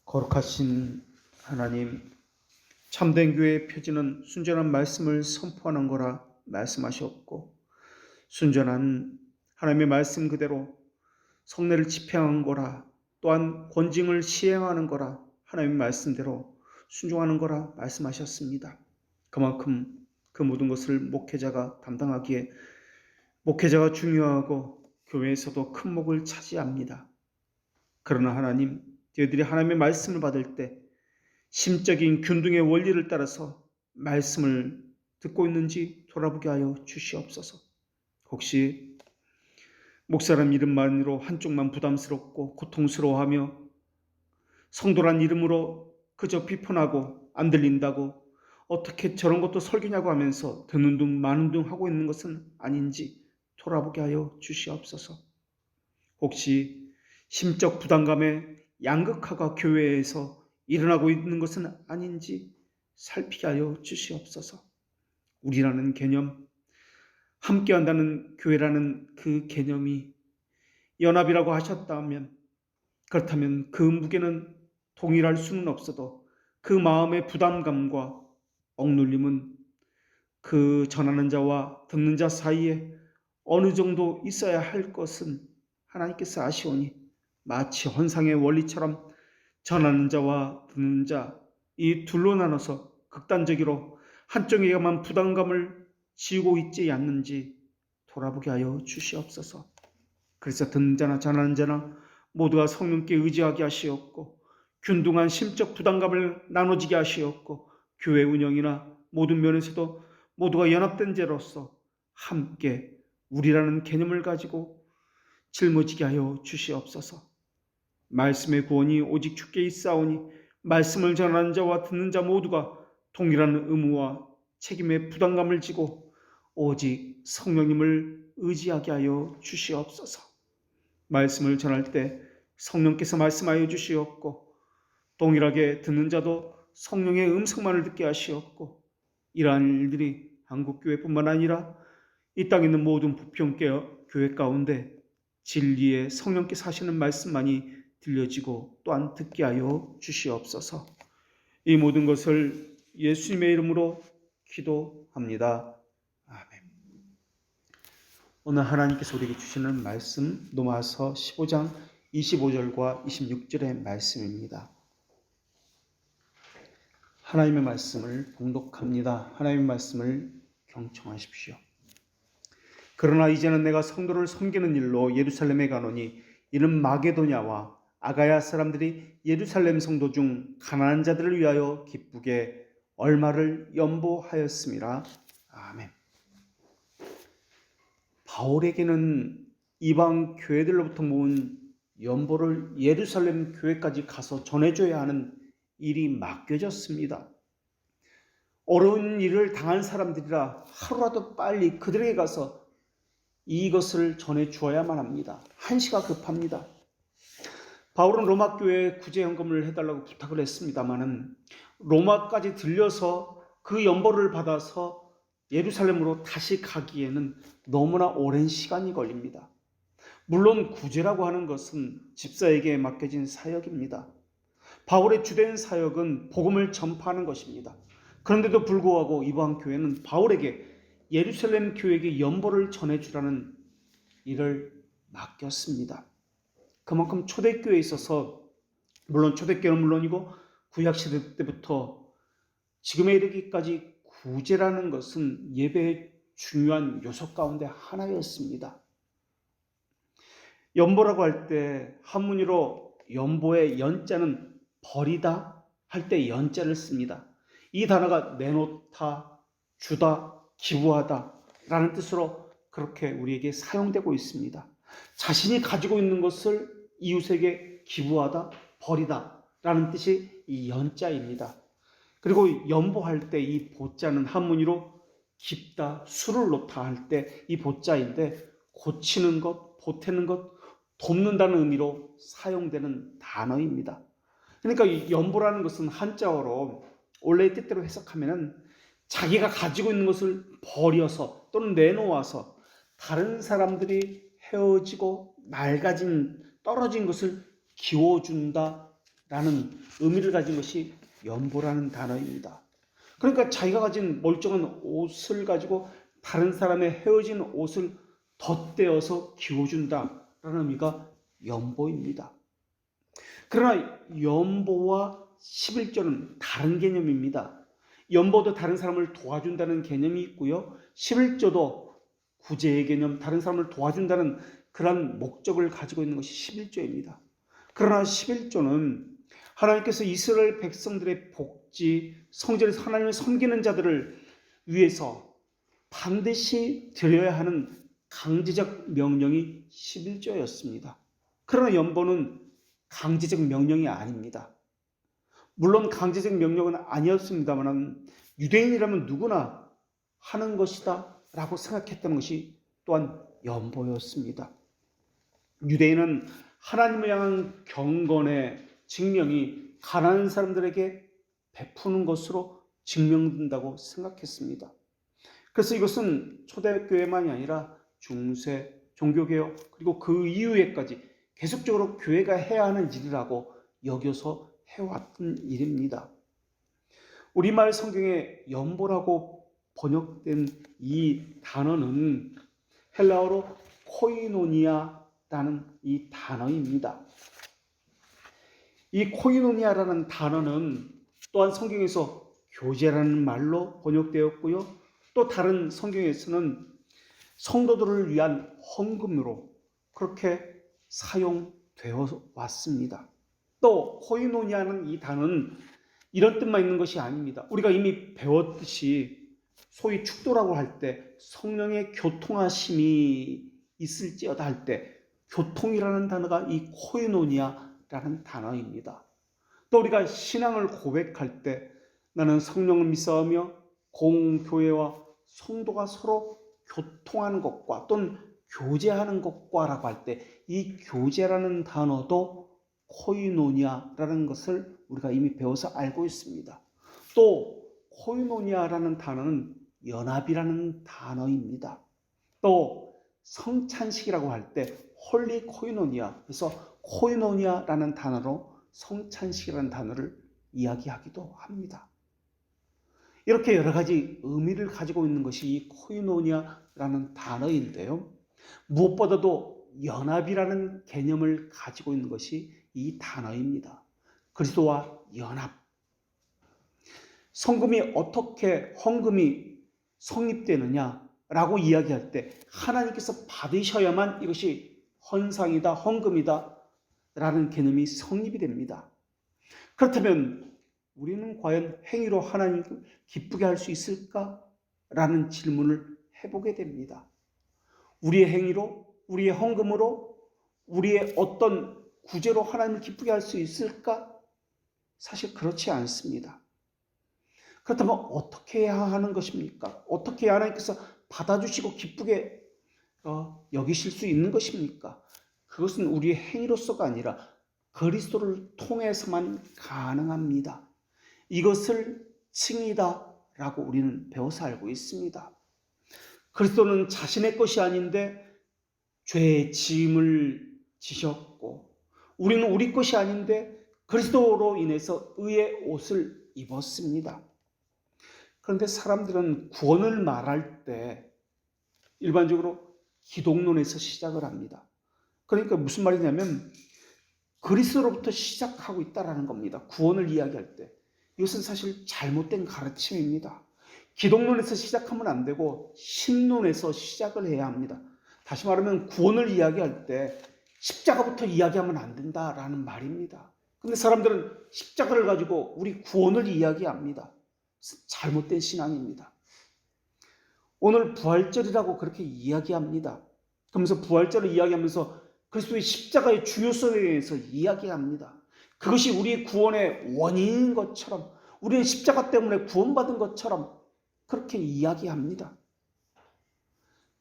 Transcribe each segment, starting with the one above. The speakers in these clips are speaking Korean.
거룩하신 하나님, 참된 교회의 표지는 순전한 말씀을 선포하는 거라 말씀하셨고, 순전한 하나님의 말씀 그대로 성례를 집행한 거라, 또한 권징을 시행하는 거라 하나님의 말씀대로 순종하는 거라 말씀하셨습니다. 그만큼 그 모든 것을 목회자가 담당하기에 목회자가 중요하고 교회에서도 큰 몫을 차지합니다. 그러나 하나님, 저희들이 하나님의 말씀을 받을 때 심적인 균등의 원리를 따라서 말씀을 듣고 있는지 돌아보게 하여 주시옵소서. 혹시 목사람 이름만으로 한쪽만 부담스럽고 고통스러워하며 성도란 이름으로 그저 비판하고 안 들린다고 어떻게 저런 것도 설교냐고 하면서 듣는 둥 마는 둥 하고 있는 것은 아닌지 돌아보게 하여 주시옵소서. 혹시 심적 부담감에 양극화가 교회에서 일어나고 있는 것은 아닌지 살피게 하여 주시옵소서. 우리라는 개념, 함께한다는 교회라는 그 개념이 연합이라고 하셨다면, 그렇다면 그 무게는 동일할 수는 없어도 그 마음의 부담감과 억눌림은 그 전하는 자와 듣는 자 사이에 어느 정도 있어야 할 것은 하나님께서 아시오니, 마치 헌상의 원리처럼 전하는 자와 듣는 자 이 둘로 나눠서 극단적으로 한쪽에게만 부담감을 지우고 있지 않는지 돌아보게 하여 주시옵소서. 그래서 듣는 자나 전하는 자나 모두가 성령께 의지하게 하시옵고, 균등한 심적 부담감을 나눠지게 하시옵고, 교회 운영이나 모든 면에서도 모두가 연합된 자로서 함께 우리라는 개념을 가지고 짊어지게 하여 주시옵소서. 말씀의 구원이 오직 주께 있사오니 말씀을 전하는 자와 듣는 자 모두가 동일한 의무와 책임의 부담감을 지고 오직 성령님을 의지하게 하여 주시옵소서. 말씀을 전할 때 성령께서 말씀하여 주시옵고, 동일하게 듣는 자도 성령의 음성만을 듣게 하시옵고, 이러한 일들이 한국교회뿐만 아니라 이 땅에 있는 모든 부평교회 가운데 진리의 성령께서 하시는 말씀만이 들려지고 또한 듣게 하여 주시옵소서. 이 모든 것을 예수님의 이름으로 기도합니다. 아멘. 오늘 하나님께서 우리에게 주시는 말씀 로마서 15장 25절과 26절의 말씀입니다. 하나님의 말씀을 봉독합니다. 하나님의 말씀을 경청하십시오. 그러나 이제는 내가 성도를 섬기는 일로 예루살렘에 가노니 이는 마게도냐와 아가야 사람들이 예루살렘 성도 중 가난한 자들을 위하여 기쁘게 얼마를 연보하였음이라. 아멘. 바울에게는 이방 교회들로부터 모은 연보를 예루살렘 교회까지 가서 전해줘야 하는 일이 맡겨졌습니다. 어려운 일을 당한 사람들이라 하루라도 빨리 그들에게 가서 이것을 전해주어야만 합니다. 한시가 급합니다. 바울은 로마 교회에 구제연금을 해달라고 부탁을 했습니다마는 로마까지 들려서 그 연보를 받아서 예루살렘으로 다시 가기에는 너무나 오랜 시간이 걸립니다. 물론 구제라고 하는 것은 집사에게 맡겨진 사역입니다. 바울의 주된 사역은 복음을 전파하는 것입니다. 그런데도 불구하고 이방 교회는 바울에게 예루살렘 교회에게 연보를 전해주라는 일을 맡겼습니다. 그만큼 초대교회에 있어서, 물론 초대교회는 물론이고 구약시대 때부터 지금에 이르기까지 구제라는 것은 예배의 중요한 요소 가운데 하나였습니다. 연보라고 할 때 한문으로 연보의 연자는 버리다 할 때 연자를 씁니다. 이 단어가 내놓다, 주다, 기부하다 라는 뜻으로 그렇게 우리에게 사용되고 있습니다. 자신이 가지고 있는 것을 이웃에게 기부하다, 버리다 라는 뜻이 이 연자입니다. 그리고 연보할 때 이 보자는 한문으로 깊다, 수를 놓다 할 때 이 보자인데 고치는 것, 보태는 것, 돕는다는 의미로 사용되는 단어입니다. 그러니까 이 연보라는 것은 한자어로 원래의 뜻대로 해석하면 자기가 가지고 있는 것을 버려서 또는 내놓아서 다른 사람들이 헤어지고 낡아진 떨어진 것을 기워준다, 의미를 가진 것이 연보라는 단어입니다. 그러니까 자기가 가진 멀쩡한 옷을 가지고 다른 사람의 헤어진 옷을 덧대어서 기워준다라는 의미가 연보입니다. 그러나 연보와 11조는 다른 개념입니다. 연보도 다른 사람을 도와준다는 개념이 있고요. 11조도 구제의 개념, 다른 사람을 도와준다는 그런 목적을 가지고 있는 것이 11조입니다. 그러나 11조는 하나님께서 이스라엘 백성들의 복지, 성전에서 하나님을 섬기는 자들을 위해서 반드시 드려야 하는 강제적 명령이 11조였습니다. 그러나 연보는 강제적 명령이 아닙니다. 물론 강제적 명령은 아니었습니다만 유대인이라면 누구나 하는 것이다 라고 생각했던 것이 또한 연보였습니다. 유대인은 하나님을 향한 경건의 증명이 가난한 사람들에게 베푸는 것으로 증명된다고 생각했습니다. 그래서 이것은 초대교회만이 아니라 중세, 종교개혁 그리고 그 이후에까지 계속적으로 교회가 해야 하는 일이라고 여겨서 해왔던 일입니다. 우리말 성경에 연보라고 번역된 이 단어는 헬라어로 코이노니아라는 이 단어입니다. 이 코이노니아라는 단어는 또한 성경에서 교제라는 말로 번역되었고요. 또 다른 성경에서는 성도들을 위한 헌금으로 그렇게 사용되어 왔습니다. 또 코이노니아는 이 단어는 이런 뜻만 있는 것이 아닙니다. 우리가 이미 배웠듯이 소위 축도라고 할 때 성령의 교통하심이 있을지어다 할 때 교통이라는 단어가 이 코이노니아라는 단어입니다. 또 우리가 신앙을 고백할 때 나는 성령을 믿사오며 공교회와 성도가 서로 교통하는 것과 또는 교제하는 것과 라고 할 때 이 교제라는 단어도 코이노니아라는 것을 우리가 이미 배워서 알고 있습니다. 또 코이노니아라는 단어는 연합이라는 단어입니다. 또 성찬식이라고 할 때 홀리 코이노니아, 그래서 코이노니아라는 단어로 성찬식이라는 단어를 이야기하기도 합니다. 이렇게 여러 가지 의미를 가지고 있는 것이 이 코이노니아라는 단어인데요. 무엇보다도 연합이라는 개념을 가지고 있는 것이 이 단어입니다. 그리스도와 연합. 헌금이 성립되느냐라고 이야기할 때 하나님께서 받으셔야만 이것이 헌상이다, 헌금이다 라는 개념이 성립이 됩니다. 그렇다면 우리는 과연 행위로 하나님을 기쁘게 할 수 있을까? 라는 질문을 해보게 됩니다. 우리의 행위로, 우리의 헌금으로, 우리의 어떤 구제로 하나님을 기쁘게 할 수 있을까? 사실 그렇지 않습니다. 그렇다면 어떻게 해야 하는 것입니까? 어떻게 해야 하나님께서 받아주시고 기쁘게 여기실 수 있는 것입니까? 그것은 우리의 행위로서가 아니라 그리스도를 통해서만 가능합니다. 이것을 칭의다라고 우리는 배워서 알고 있습니다. 그리스도는 자신의 것이 아닌데 죄의 짐을 지셨고 우리는 우리 것이 아닌데 그리스도로 인해서 의의 옷을 입었습니다. 그런데 사람들은 구원을 말할 때 일반적으로 기독론에서 시작을 합니다. 그러니까 무슨 말이냐면 그리스도로부터 시작하고 있다는 겁니다. 구원을 이야기할 때. 이것은 사실 잘못된 가르침입니다. 기독론에서 시작하면 안 되고 신론에서 시작을 해야 합니다. 다시 말하면 구원을 이야기할 때 십자가부터 이야기하면 안 된다라는 말입니다. 근데 사람들은 십자가를 가지고 우리 구원을 이야기합니다. 잘못된 신앙입니다. 오늘 부활절이라고 그렇게 이야기합니다. 그러면서 부활절을 이야기하면서 그리스도의 십자가의 중요성에 대해서 이야기합니다. 그것이 우리의 구원의 원인인 것처럼 우리는 십자가 때문에 구원받은 것처럼 그렇게 이야기합니다.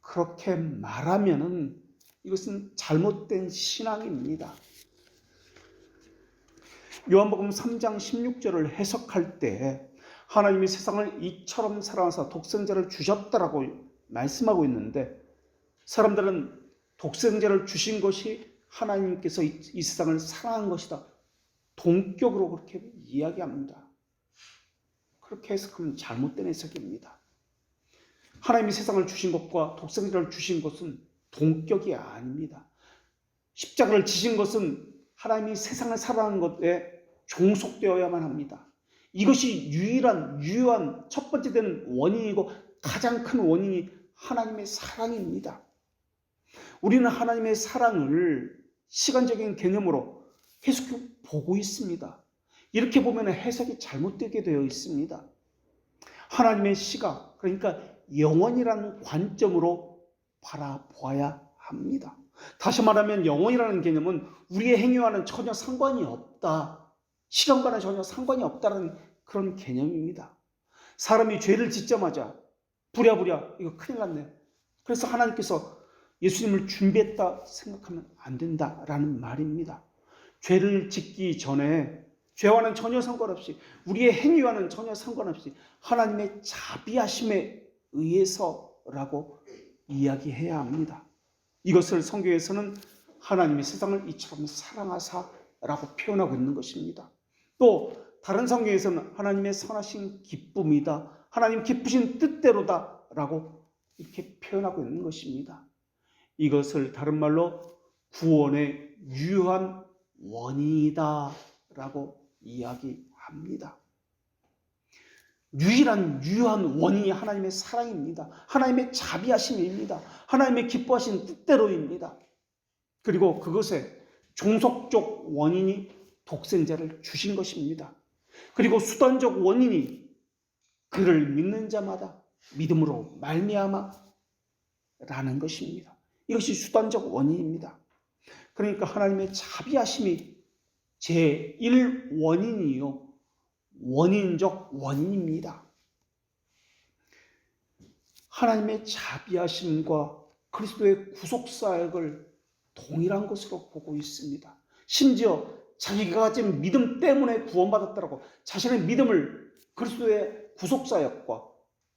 그렇게 말하면은 이것은 잘못된 신앙입니다. 요한복음 3장 16절을 해석할 때 하나님이 세상을 이처럼 사랑하사 독생자를 주셨다라고 말씀하고 있는데 사람들은 독생자를 주신 것이 하나님께서 이 세상을 사랑한 것이다 동격으로 그렇게 이야기합니다. 그렇게 해석하면 잘못된 해석입니다. 하나님이 세상을 주신 것과 독생자를 주신 것은 동격이 아닙니다. 십자가를 지신 것은 하나님이 세상을 사랑하는 것에 종속되어야만 합니다. 이것이 유효한 첫 번째 되는 원인이고 가장 큰 원인이 하나님의 사랑입니다. 우리는 하나님의 사랑을 시간적인 개념으로 계속 보고 있습니다. 이렇게 보면 해석이 잘못되게 되어 있습니다. 하나님의 시각, 그러니까 영원이라는 관점으로 바라보아야 합니다. 다시 말하면 영원이라는 개념은 우리의 행위와는 전혀 상관이 없다. 시간과는 전혀 상관이 없다는 그런 개념입니다. 사람이 죄를 짓자마자 부랴부랴 이거 큰일 났네. 그래서 하나님께서 예수님을 준비했다 생각하면 안 된다라는 말입니다. 죄를 짓기 전에 죄와는 전혀 상관없이 우리의 행위와는 전혀 상관없이 하나님의 자비하심에 의해서라고 이야기해야 합니다. 이것을 성경에서는 하나님이 세상을 이처럼 사랑하사라고 표현하고 있는 것입니다. 또 다른 성경에서는 하나님의 선하신 기쁨이다, 하나님 기쁘신 뜻대로다라고 이렇게 표현하고 있는 것입니다. 이것을 다른 말로 구원의 유효한 원인이다라고 이야기합니다. 유효한 원인이 하나님의 사랑입니다. 하나님의 자비하심입니다. 하나님의 기뻐하신 뜻대로입니다. 그리고 그것의 종속적 원인이 독생자를 주신 것입니다. 그리고 수단적 원인이 그를 믿는 자마다 믿음으로 말미암아 라는 것입니다. 이것이 수단적 원인입니다. 그러니까 하나님의 자비하심이 제1원인이요. 원인적 원인입니다. 하나님의 자비하심과 그리스도의 구속사역을 동일한 것으로 보고 있습니다. 심지어 자기가 가진 믿음 때문에 구원받았다라고 자신의 믿음을 그리스도의 구속사역과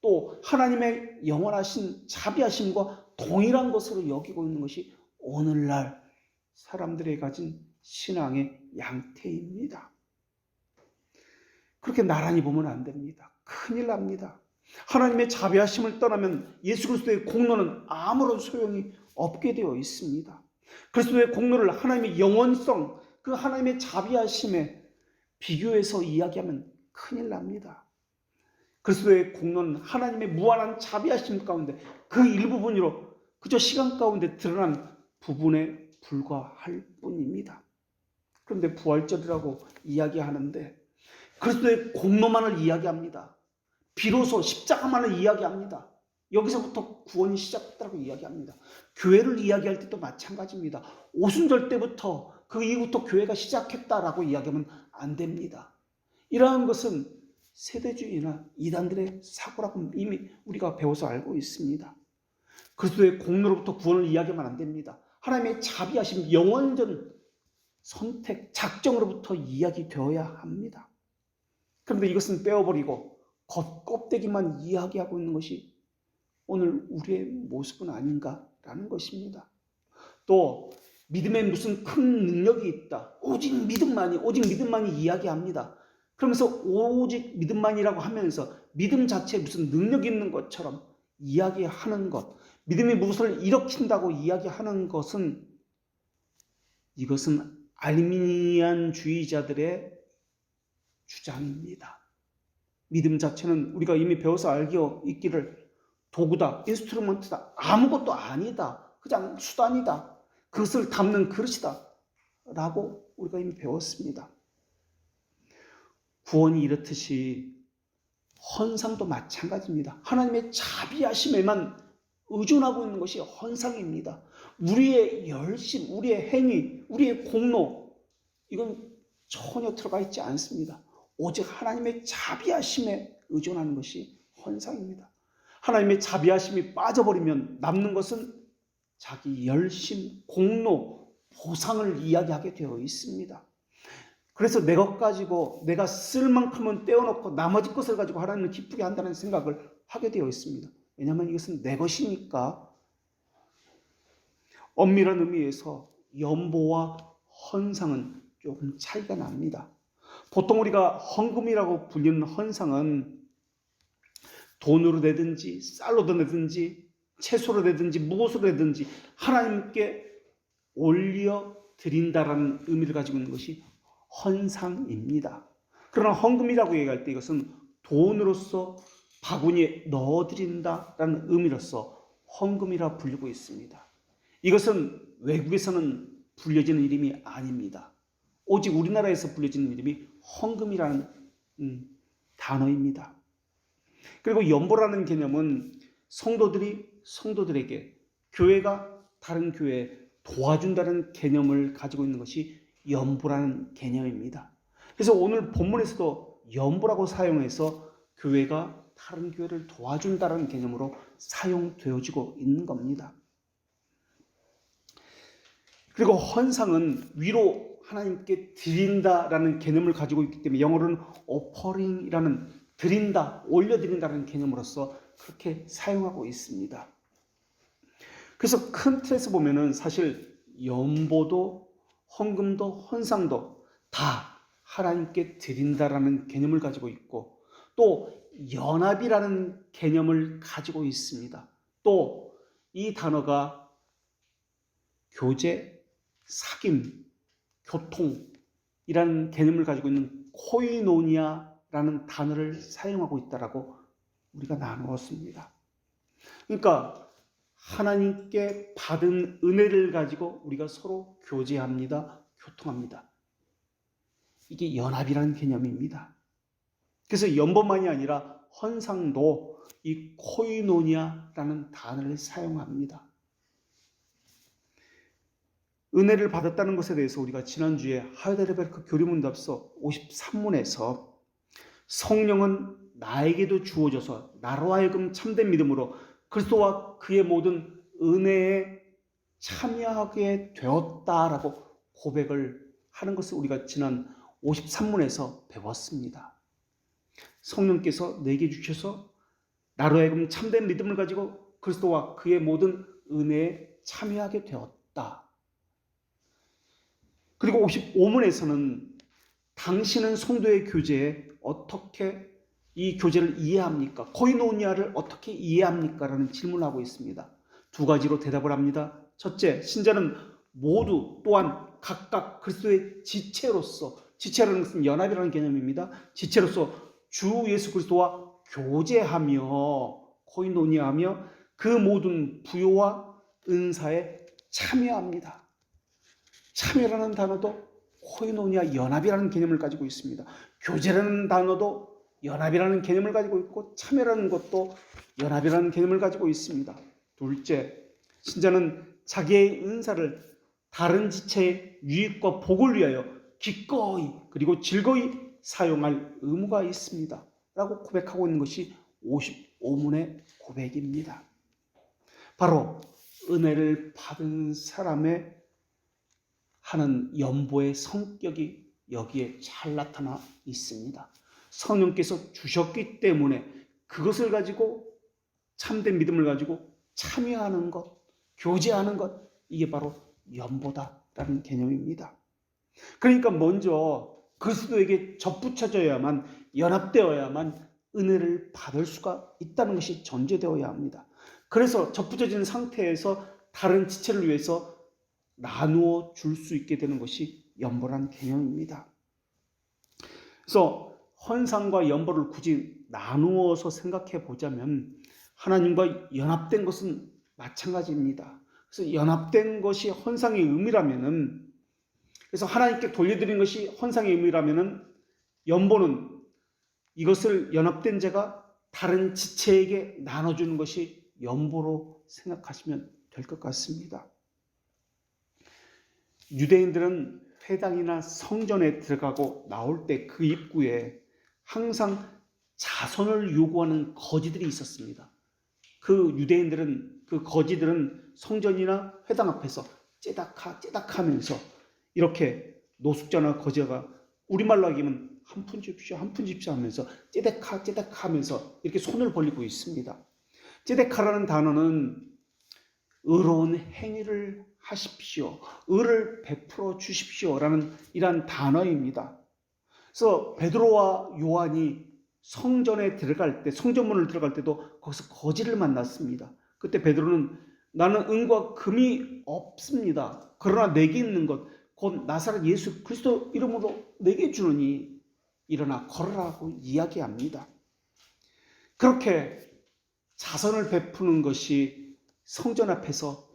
또 하나님의 영원하신 자비하심과 동일한 것으로 여기고 있는 것이 오늘날 사람들이 가진 신앙의 양태입니다. 그렇게 나란히 보면 안 됩니다. 큰일 납니다. 하나님의 자비하심을 떠나면 예수 그리스도의 공로는 아무런 소용이 없게 되어 있습니다. 그리스도의 공로를 하나님의 영원성, 그 하나님의 자비하심에 비교해서 이야기하면 큰일 납니다. 그리스도의 공로는 하나님의 무한한 자비하심 가운데 그 일부분으로 그저 시간 가운데 드러난 부분에 불과할 뿐입니다. 그런데 부활절이라고 이야기하는데 그리스도의 공로만을 이야기합니다. 비로소 십자가만을 이야기합니다. 여기서부터 구원이 시작됐다고 이야기합니다. 교회를 이야기할 때도 마찬가지입니다. 오순절 때부터 그 이후부터 교회가 시작했다라고 이야기하면 안 됩니다. 이러한 것은 세대주의나 이단들의 사고라고 이미 우리가 배워서 알고 있습니다. 그리스도의 공로로부터 구원을 이야기하면 안 됩니다. 하나님의 자비하심, 영원전 선택, 작정으로부터 이야기되어야 합니다. 그런데 이것은 빼어버리고 겉껍데기만 이야기하고 있는 것이 오늘 우리의 모습은 아닌가라는 것입니다. 또 믿음에 무슨 큰 능력이 있다. 오직 믿음만이 이야기합니다. 그러면서 오직 믿음만이라고 하면서 믿음 자체에 무슨 능력이 있는 것처럼 이야기하는 것, 믿음이 무엇을 일으킨다고 이야기하는 것은 이것은 알미니안주의자들의 주장입니다. 믿음 자체는 우리가 이미 배워서 알고 있기를 도구다, 인스트루먼트다, 아무것도 아니다, 그냥 수단이다, 그것을 담는 그릇이다 라고 우리가 이미 배웠습니다. 구원이 이렇듯이 헌상도 마찬가지입니다. 하나님의 자비하심에만 의존하고 있는 것이 헌상입니다. 우리의 열심, 우리의 행위, 우리의 공로 이건 전혀 들어가 있지 않습니다. 오직 하나님의 자비하심에 의존하는 것이 헌상입니다. 하나님의 자비하심이 빠져버리면 남는 것은 자기 열심, 공로, 보상을 이야기하게 되어 있습니다. 그래서 내 것 가지고 내가 쓸 만큼은 떼어놓고 나머지 것을 가지고 하나님을 기쁘게 한다는 생각을 하게 되어 있습니다. 왜냐하면 이것은 내 것이니까. 엄밀한 의미에서 연보와 헌상은 조금 차이가 납니다. 보통 우리가 헌금이라고 불리는 헌상은 돈으로 내든지 쌀로도 내든지 채소로 내든지 무엇으로 내든지 하나님께 올려 드린다라는 의미를 가지고 있는 것이 헌상입니다. 그러나 헌금이라고 얘기할 때 이것은 돈으로서 바구니에 넣어드린다라는 의미로서 헌금이라 불리고 있습니다. 이것은 외국에서는 불려지는 이름이 아닙니다. 오직 우리나라에서 불려지는 이름이 헌금이라는 단어입니다. 그리고 연보라는 개념은 성도들에게 교회가 다른 교회에 도와준다는 개념을 가지고 있는 것이 연보라는 개념입니다. 그래서 오늘 본문에서도 연보라고 사용해서 교회가 다른 교회를 도와준다는 개념으로 사용되어지고 있는 겁니다. 그리고 헌상은 위로 하나님께 드린다라는 개념을 가지고 있기 때문에 영어로는 offering이라는 드린다, 올려드린다는 개념으로서 그렇게 사용하고 있습니다. 그래서 큰 틀에서 보면은 사실 연보도 헌금도 헌상도 다 하나님께 드린다라는 개념을 가지고 있고 또 연합이라는 개념을 가지고 있습니다. 또 이 단어가 교제, 사귐, 교통이라는 개념을 가지고 있는 코이노니아라는 단어를 사용하고 있다라고 우리가 나누었습니다. 그러니까 하나님께 받은 은혜를 가지고 우리가 서로 교제합니다. 교통합니다. 이게 연합이라는 개념입니다. 그래서 연보만이 아니라 헌상도 이 코이노니아라는 단어를 사용합니다. 은혜를 받았다는 것에 대해서 우리가 지난주에 하이델베르크 교리문답서 53문에서 성령은 나에게도 주어져서 나로 하여금 참된 믿음으로 그리스도와 그의 모든 은혜에 참여하게 되었다라고 고백을 하는 것을 우리가 지난 53문에서 배웠습니다. 성령께서 내게 주셔서 나로 하여금 참된 믿음을 가지고 그리스도와 그의 모든 은혜에 참여하게 되었다. 그리고 55문에서는 당신은 성도의 교제에 어떻게 이 교제를 이해합니까? 코이노니아를 어떻게 이해합니까? 라는 질문을 하고 있습니다. 두 가지로 대답을 합니다. 첫째, 신자는 모두 또한 각각 그리스도의 지체라는 것은 연합이라는 개념입니다. 지체로서 주 예수 그리스도와 교제하며 코이노니아하며 그 모든 부요와 은사에 참여합니다. 참여라는 단어도 코이노니아 연합이라는 개념을 가지고 있습니다. 교제라는 단어도 연합이라는 개념을 가지고 있고 참여라는 것도 연합이라는 개념을 가지고 있습니다. 둘째, 신자는 자기의 은사를 다른 지체의 유익과 복을 위하여 기꺼이 그리고 즐거이 사용할 의무가 있습니다. 라고 고백하고 있는 것이 55문의 고백입니다. 바로 은혜를 받은 사람의 하는 연보의 성격이 여기에 잘 나타나 있습니다. 성령께서 주셨기 때문에 그것을 가지고 참된 믿음을 가지고 참여하는 것, 교제하는 것, 이게 바로 연보다라는 개념입니다. 그러니까 먼저 그리스도에게 접붙여져야만, 연합되어야만 은혜를 받을 수가 있다는 것이 전제되어야 합니다. 그래서 접붙여진 상태에서 다른 지체를 위해서 나누어 줄 수 있게 되는 것이 연보라는 개념입니다. 그래서 헌상과 연보를 굳이 나누어서 생각해 보자면 하나님과 연합된 것은 마찬가지입니다. 그래서 연합된 것이 헌상의 의미라면은, 그래서 하나님께 돌려드린 것이 헌상의 의미라면은 연보는 이것을 연합된 자가 다른 지체에게 나눠주는 것이 연보로 생각하시면 될 것 같습니다. 유대인들은 회당이나 성전에 들어가고 나올 때 그 입구에 항상 자선을 요구하는 거지들이 있었습니다. 그 유대인들은, 그 거지들은 성전이나 회당 앞에서 째닥하면서 이렇게 노숙자나 거지가 우리말로 하기면 한 푼 줍시오, 한 푼 줍시오 하면서 째닥하면서 이렇게 손을 벌리고 있습니다. 째닥하라는 단어는 의로운 행위를 하십시오. 의를 베풀어 주십시오라는 이러한 단어입니다. 그래서 베드로와 요한이 성전에 들어갈 때, 성전문을 들어갈 때도 거기서 거지를 만났습니다. 그때 베드로는 나는 은과 금이 없습니다. 그러나 내게 있는 것, 곧 나사렛 예수 그리스도 이름으로 내게 주노니 일어나 걸으라고 이야기합니다. 그렇게 자선을 베푸는 것이 성전 앞에서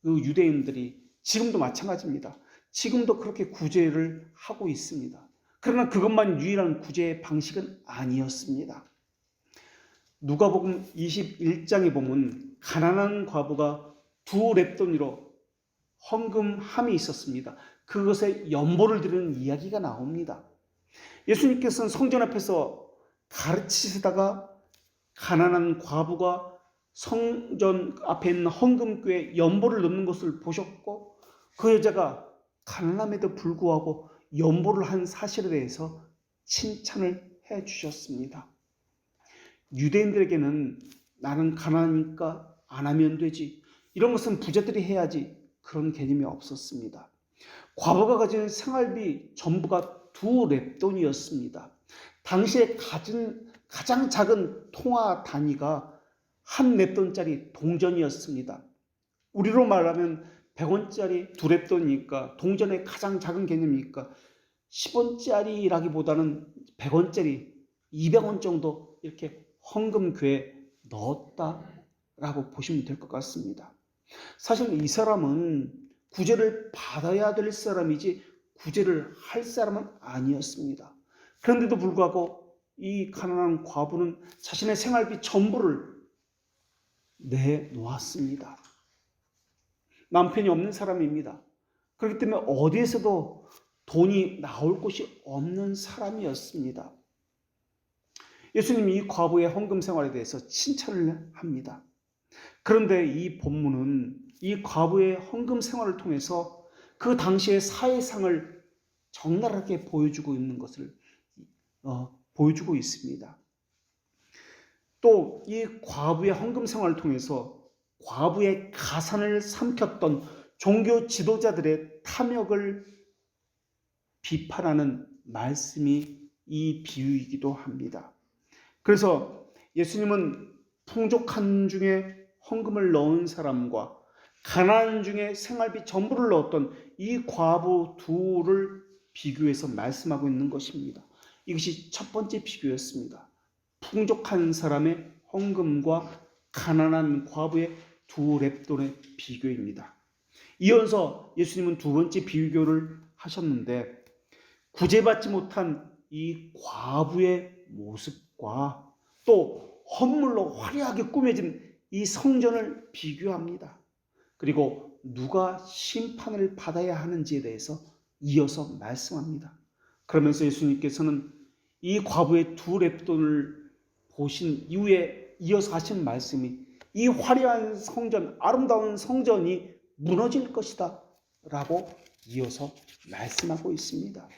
그 유대인들이 지금도 마찬가지입니다. 지금도 그렇게 구제를 하고 있습니다. 그러나 그것만 유일한 구제의 방식은 아니었습니다. 누가복음 21장에 보면 가난한 과부가 2렙돈으로 헌금함이 있었습니다. 그것에 연보를 드리는 이야기가 나옵니다. 예수님께서는 성전 앞에서 가르치시다가 가난한 과부가 성전 앞에 있는 헌금궤에 연보를 넣는 것을 보셨고 그 여자가 가난함에도 불구하고 연보를 한 사실에 대해서 칭찬을 해 주셨습니다. 유대인들에게는 나는 가난하니까 안 하면 되지, 이런 것은 부자들이 해야지, 그런 개념이 없었습니다. 과부가 가진 생활비 전부가 2렙돈이었습니다. 당시에 가장 작은 통화 단위가 한 렙돈짜리 동전이었습니다. 우리로 말하면 100원짜리 2렙돈이니까 동전의 가장 작은 개념이니까 10원짜리라기보다는 100원짜리 200원 정도 이렇게 헌금궤에 넣었다라고 보시면 될 것 같습니다. 사실 이 사람은 구제를 받아야 될 사람이지 구제를 할 사람은 아니었습니다. 그런데도 불구하고 이 가난한 과부는 자신의 생활비 전부를 내놓았습니다. 남편이 없는 사람입니다. 그렇기 때문에 어디에서도 돈이 나올 곳이 없는 사람이었습니다. 예수님이 이 과부의 헌금 생활에 대해서 칭찬을 합니다. 그런데 이 본문은 이 과부의 헌금 생활을 통해서 그 당시의 사회상을 적나라하게 보여주고 있는 것을 보여주고 있습니다. 또 이 과부의 헌금 생활을 통해서 과부의 가산을 삼켰던 종교 지도자들의 탐욕을 비판하는 말씀이 이 비유이기도 합니다. 그래서 예수님은 풍족한 중에 헌금을 넣은 사람과 가난한 중에 생활비 전부를 넣었던 이 과부 둘을 비교해서 말씀하고 있는 것입니다. 이것이 첫 번째 비교였습니다. 풍족한 사람의 헌금과 가난한 과부의 2렙돈의 비교입니다. 이어서 예수님은 두 번째 비교를 하셨는데 구제받지 못한 이 과부의 모습과 또 헌물로 화려하게 꾸며진 이 성전을 비교합니다. 그리고 누가 심판을 받아야 하는지에 대해서 이어서 말씀합니다. 그러면서 예수님께서는 이 과부의 2렙돈을 보신 이후에 이어서 하신 말씀이 이 화려한 성전, 아름다운 성전이 무너질 것이다 라고 이어서 말씀하고 있습니다.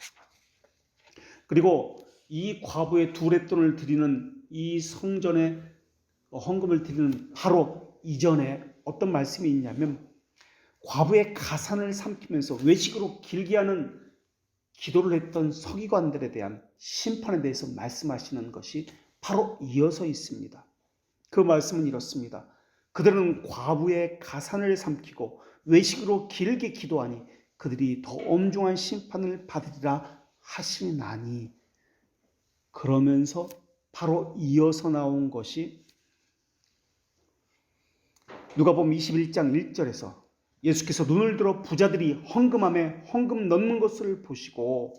그리고 이 과부의 2렙돈을 드리는 이 성전에 헌금을 드리는 바로 이전에 어떤 말씀이 있냐면 과부의 가산을 삼키면서 외식으로 길게 하는 기도를 했던 서기관들에 대한 심판에 대해서 말씀하시는 것이 바로 이어서 있습니다. 그 말씀은 이렇습니다. 그들은 과부의 가산을 삼키고 외식으로 길게 기도하니 그들이 더 엄중한 심판을 받으리라 하시나니, 그러면서 바로 이어서 나온 것이 누가복음 21장 1절에서 예수께서 눈을 들어 부자들이 헌금함에 헌금 넣는 것을 보시고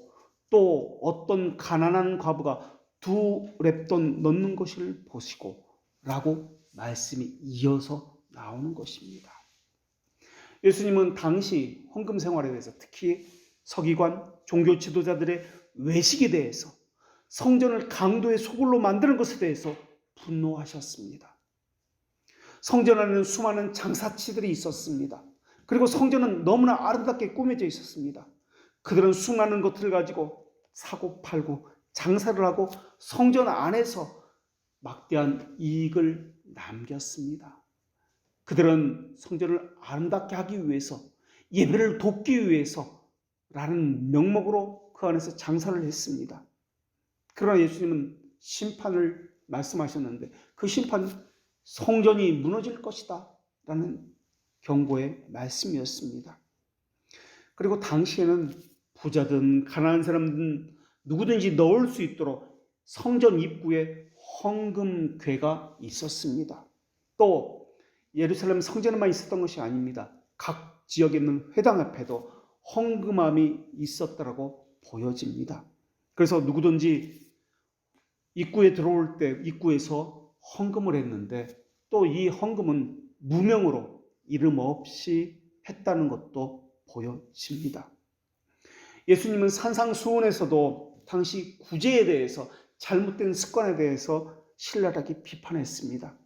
또 어떤 가난한 과부가 2렙돈 넣는 것을 보시고 라고 말씀이 이어서 나오는 것입니다. 예수님은 당시 헌금 생활에 대해서 특히 서기관, 종교 지도자들의 외식에 대해서 성전을 강도의 소굴로 만드는 것에 대해서 분노하셨습니다. 성전 안에는 수많은 장사치들이 있었습니다. 그리고 성전은 너무나 아름답게 꾸며져 있었습니다. 그들은 수많은 것들을 가지고 사고 팔고 장사를 하고 성전 안에서 막대한 이익을 남겼습니다. 그들은 성전을 아름답게 하기 위해서 예배를 돕기 위해서라는 명목으로 그 안에서 장사를 했습니다. 그러나 예수님은 심판을 말씀하셨는데 그 심판, 성전이 무너질 것이다 라는 경고의 말씀이었습니다. 그리고 당시에는 부자든 가난한 사람든 누구든지 넣을 수 있도록 성전 입구에 헌금궤가 있었습니다. 또 예루살렘 성전에만 있었던 것이 아닙니다. 각 지역에 있는 회당 앞에도 헌금함이 있었다고 보여집니다. 그래서 누구든지 입구에 들어올 때 입구에서 헌금을 했는데 또 이 헌금은 무명으로 이름 없이 했다는 것도 보여집니다. 예수님은 산상수훈에서도 당시 구제에 대해서, 잘못된 습관에 대해서 신랄하게 비판했습니다.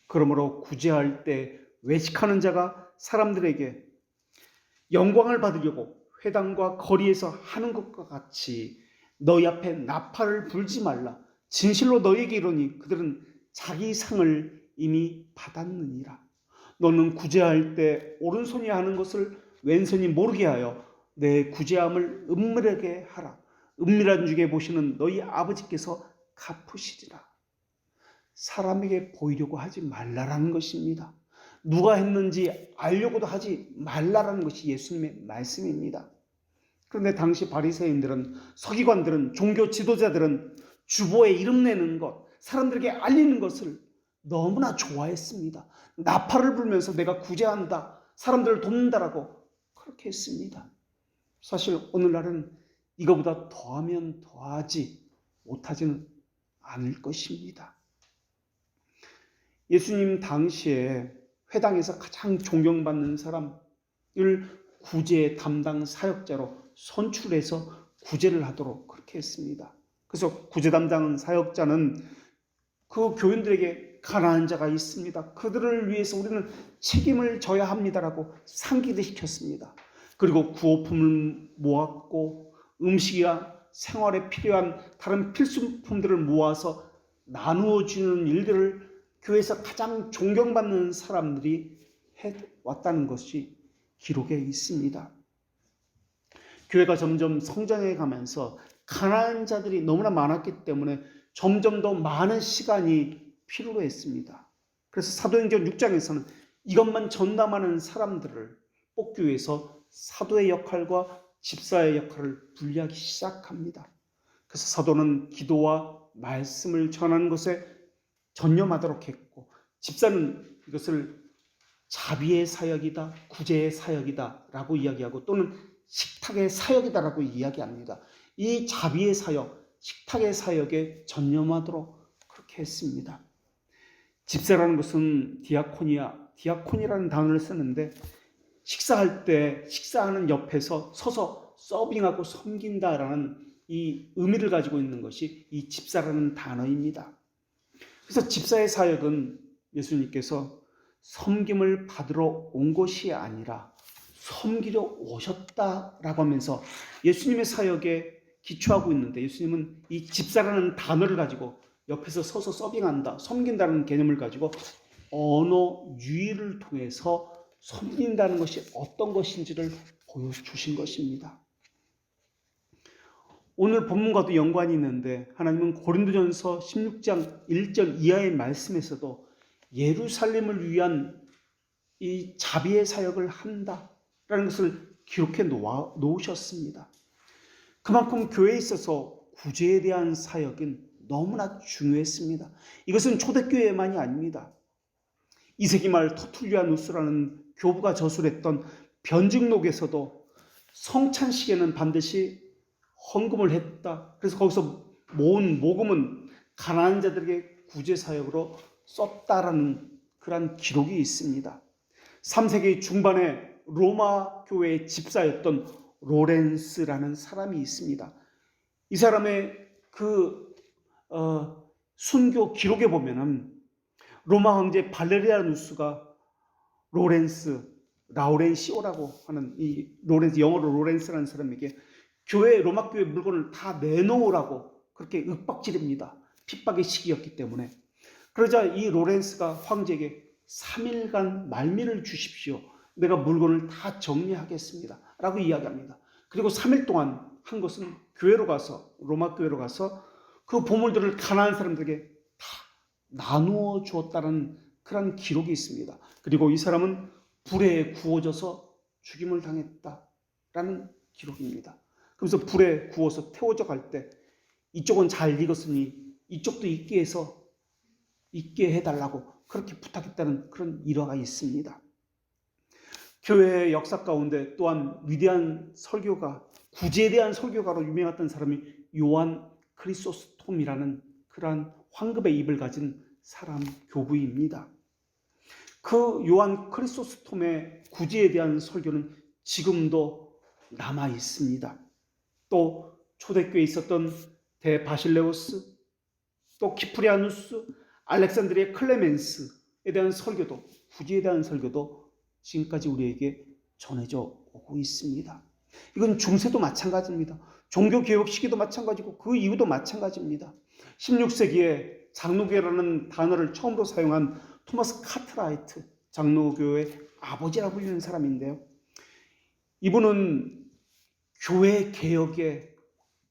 그러므로 구제할 때 외식하는 자가 사람들에게 영광을 받으려고 회당과 거리에서 하는 것과 같이 너희 앞에 나팔을 불지 말라. 진실로 너희에게 이르노니 그들은 자기 상을 이미 받았느니라. 너는 구제할 때 오른손이 하는 것을 왼손이 모르게 하여 내 구제함을 은밀하게 하라. 은밀한 중에 보시는 너희 아버지께서 갚으시리라. 사람에게 보이려고 하지 말라라는 것입니다. 누가 했는지 알려고도 하지 말라라는 것이 예수님의 말씀입니다. 그런데 당시 바리새인들은, 서기관들은, 종교 지도자들은 주보에 이름 내는 것, 사람들에게 알리는 것을 너무나 좋아했습니다. 나팔을 불면서 내가 구제한다, 사람들을 돕는다라고 그렇게 했습니다. 사실 오늘날은 이거보다 더하면 더하지 못하지는 않을 것입니다. 예수님 당시에 회당에서 가장 존경받는 사람을 구제 담당 사역자로 선출해서 구제를 하도록 그렇게 했습니다. 그래서 구제 담당 사역자는 그 교인들에게 가난한 자가 있습니다. 그들을 위해서 우리는 책임을 져야 합니다라고 상기도 시켰습니다. 그리고 구호품을 모았고 음식이나 생활에 필요한 다른 필수품들을 모아서 나누어 주는 일들을 교회에서 가장 존경받는 사람들이 해왔다는 것이 기록에 있습니다. 교회가 점점 성장해 가면서 가난한 자들이 너무나 많았기 때문에 점점 더 많은 시간이 필요로 했습니다. 그래서 사도행전 6장에서는 이것만 전담하는 사람들을 뽑기 위해서 사도의 역할과 집사의 역할을 분리하기 시작합니다. 그래서 사도는 기도와 말씀을 전하는 것에 전념하도록 했고, 집사는 이것을 자비의 사역이다, 구제의 사역이다 라고 이야기하고, 또는 식탁의 사역이다 라고 이야기합니다. 이 자비의 사역, 식탁의 사역에 전념하도록 그렇게 했습니다. 집사라는 것은 디아코니라는 단어를 쓰는데, 식사할 때 식사하는 옆에서 서서 서빙하고 섬긴다라는 이 의미를 가지고 있는 것이 이 집사라는 단어입니다. 그래서 집사의 사역은 예수님께서 섬김을 받으러 온 것이 아니라 섬기려 오셨다라고 하면서 예수님의 사역에 기초하고 있는데, 예수님은 이 집사라는 단어를 가지고 옆에서 서서 서빙한다, 섬긴다는 개념을 가지고 언어 유희를 통해서 섬긴다는 것이 어떤 것인지를 보여주신 것입니다. 오늘 본문과도 연관이 있는데, 하나님은 고린도전서 16장 1절 이하의 말씀에서도 예루살렘을 위한 이 자비의 사역을 한다라는 것을 기록해 놓으셨습니다. 그만큼 교회에 있어서 구제에 대한 사역은 너무나 중요했습니다. 이것은 초대교회만이 아닙니다. 2세기 말 터툴리아누스라는 교부가 저술했던 변증록에서도 성찬식에는 반드시 헌금을 했다. 그래서 거기서 모은 모금은 가난한 자들에게 구제 사역으로 썼다라는 그런 기록이 있습니다. 3세기 중반에 로마 교회의 집사였던 로렌스라는 사람이 있습니다. 이 사람의 순교 기록에 보면은 로마 황제 발레리아누스가 라우렌시오라고 하는 이 로렌스, 영어로 로렌스라는 사람에게 로마 교회 물건을 다 내놓으라고 그렇게 윽박지릅니다. 핍박의 시기였기 때문에. 그러자 이 로렌스가 황제에게 3일간 말미를 주십시오. 내가 물건을 다 정리하겠습니다 라고 이야기합니다. 그리고 3일 동안 한 것은 교회로 가서, 로마 교회로 가서 그 보물들을 가난한 사람들에게 다 나누어 주었다는 그런 기록이 있습니다. 그리고 이 사람은 불에 구워져서 죽임을 당했다라는 기록입니다. 그래서 불에 구워서 태워져 갈 때 이쪽은 잘 익었으니 이쪽도 익게 해달라고 그렇게 부탁했다는 그런 일화가 있습니다. 교회의 역사 가운데 또한 위대한 설교가, 구제에 대한 설교가로 유명했던 사람이 요한 크리소스톰이라는 그러한 황급의 입을 가진 사람 교부입니다. 그 요한 크리소스톰의 구제에 대한 설교는 지금도 남아 있습니다. 또 초대교회에 있었던 대바실레오스, 또 키프리아누스, 알렉산드리아 클레멘스에 대한 설교도, 구제에 대한 설교도 지금까지 우리에게 전해져 오고 있습니다. 이건 중세도 마찬가지입니다. 종교개혁 시기도 마찬가지고 그 이후도 마찬가지입니다. 16세기에 장로교라는 단어를 처음으로 사용한 토마스 카트라이트, 장로교의 아버지라고 불리는 사람인데요. 이분은 교회 개혁의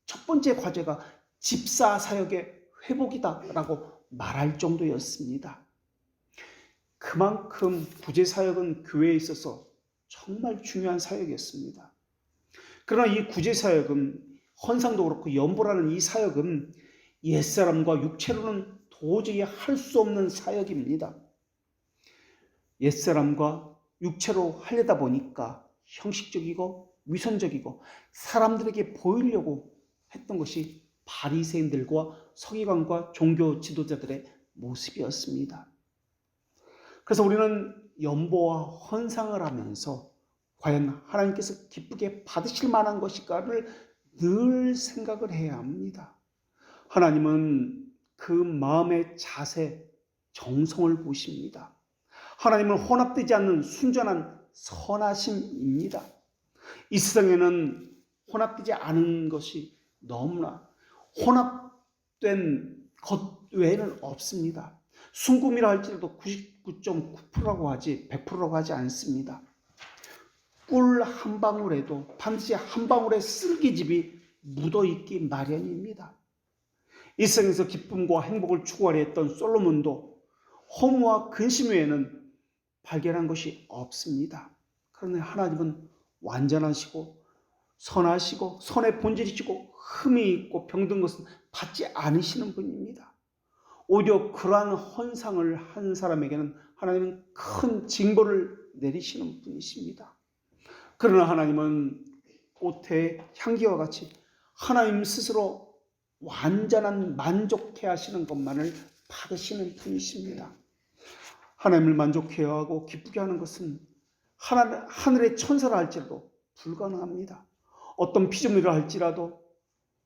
첫 번째 과제가 집사 사역의 회복이다라고 말할 정도였습니다. 그만큼 구제 사역은 교회에 있어서 정말 중요한 사역이었습니다. 그러나 이 구제 사역은, 헌상도 그렇고 연보라는 이 사역은 옛사람과 육체로는 도저히 할 수 없는 사역입니다. 옛사람과 육체로 하려다 보니까 형식적이고 위선적이고 사람들에게 보이려고 했던 것이 바리새인들과 서기관과 종교 지도자들의 모습이었습니다. 그래서 우리는 연보와 헌상을 하면서 과연 하나님께서 기쁘게 받으실 만한 것일까를 늘 생각을 해야 합니다. 하나님은 그 마음의 자세, 정성을 보십니다. 하나님은 혼합되지 않는 순전한 선하심입니다. 이 세상에는 혼합되지 않은 것이 너무나, 혼합된 것 외에는 없습니다. 순금이라 할지라도 99.9%라고 하지 100%라고 하지 않습니다. 꿀 한 방울에도 반드시 한 방울의 쓸기집이 묻어있기 마련입니다. 이 세상에서 기쁨과 행복을 추구하려 했던 솔로몬도 허무와 근심 외에는 발견한 것이 없습니다. 그러나 하나님은 완전하시고 선하시고 선의 본질이시고 흠이 있고 병든 것은 받지 않으시는 분입니다. 오히려 그러한 헌상을 한 사람에게는 하나님은 큰 징벌을 내리시는 분이십니다. 그러나 하나님은 꽃의 향기와 같이 하나님 스스로 완전한 만족해 하시는 것만을 받으시는 분이십니다. 하나님을 만족해 하고 기쁘게 하는 것은 하늘의 천사라 할지라도 불가능합니다. 어떤 피조물이라 할지라도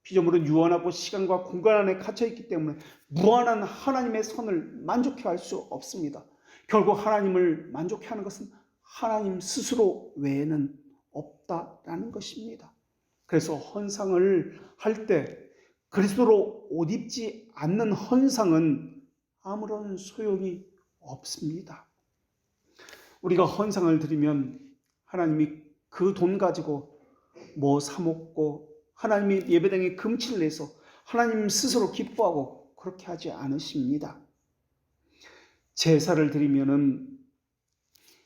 피조물은 유한하고 시간과 공간 안에 갇혀있기 때문에 무한한 하나님의 선을 만족해 할 수 없습니다. 결국 하나님을 만족해 하는 것은 하나님 스스로 외에는 없다라는 것입니다. 그래서 헌상을 할 때 그리스도로 옷 입지 않는 헌상은 아무런 소용이 없습니다. 우리가 헌상을 드리면 하나님이 그 돈 가지고 뭐 사 먹고 하나님이 예배당에 금치를 내서 하나님 스스로 기뻐하고 그렇게 하지 않으십니다. 제사를 드리면은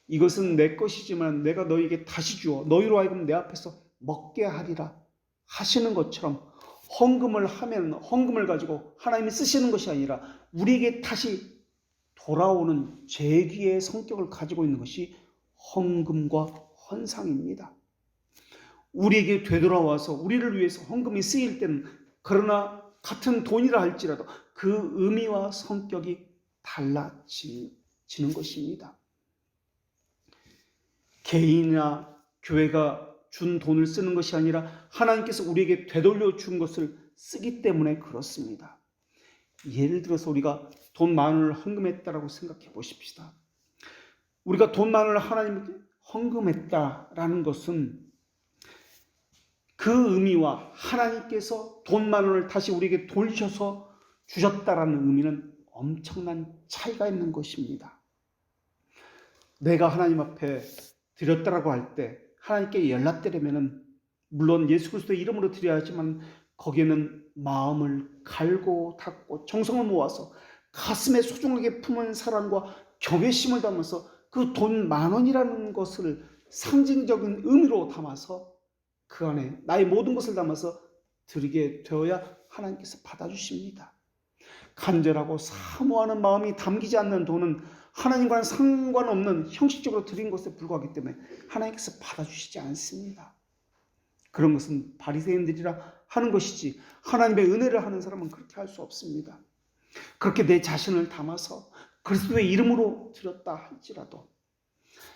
이것은 내 것이지만 내가 너희에게 다시 주어 너희로 하여금 내 앞에서 먹게 하리라 하시는 것처럼 헌금을 하면 헌금을 가지고 하나님이 쓰시는 것이 아니라 우리에게 다시 돌아오는 재기의 성격을 가지고 있는 것이 헌금과 헌상입니다. 우리에게 되돌아와서 우리를 위해서 헌금이 쓰일 때는 그러나 같은 돈이라 할지라도 그 의미와 성격이 달라지는 것입니다. 개인이나 교회가 준 돈을 쓰는 것이 아니라 하나님께서 우리에게 되돌려 준 것을 쓰기 때문에 그렇습니다. 예를 들어서 우리가 돈 10,000원을 헌금했다라고 생각해 보십시다. 우리가 돈 10,000원을 하나님께 헌금했다라는 것은 그 의미와 하나님께서 돈 10,000원을 다시 우리에게 돌려서 주셨다라는 의미는 엄청난 차이가 있는 것입니다. 내가 하나님 앞에 드렸다라고 할 때 하나님께 연락드리면은 물론 예수 그리스도의 이름으로 드려야 하지만 거기에는 마음을 갈고 닦고 정성을 모아서 가슴에 소중하게 품은 사랑과 경외심을 담아서 그 돈 10,000원이라는 것을 상징적인 의미로 담아서 그 안에 나의 모든 것을 담아서 드리게 되어야 하나님께서 받아주십니다. 간절하고 사모하는 마음이 담기지 않는 돈은 하나님과는 상관없는 형식적으로 드린 것에 불과하기 때문에 하나님께서 받아주시지 않습니다. 그런 것은 바리새인들이라 하는 것이지 하나님의 은혜를 하는 사람은 그렇게 할 수 없습니다. 그렇게 내 자신을 담아서 그리스도의 이름으로 드렸다 할지라도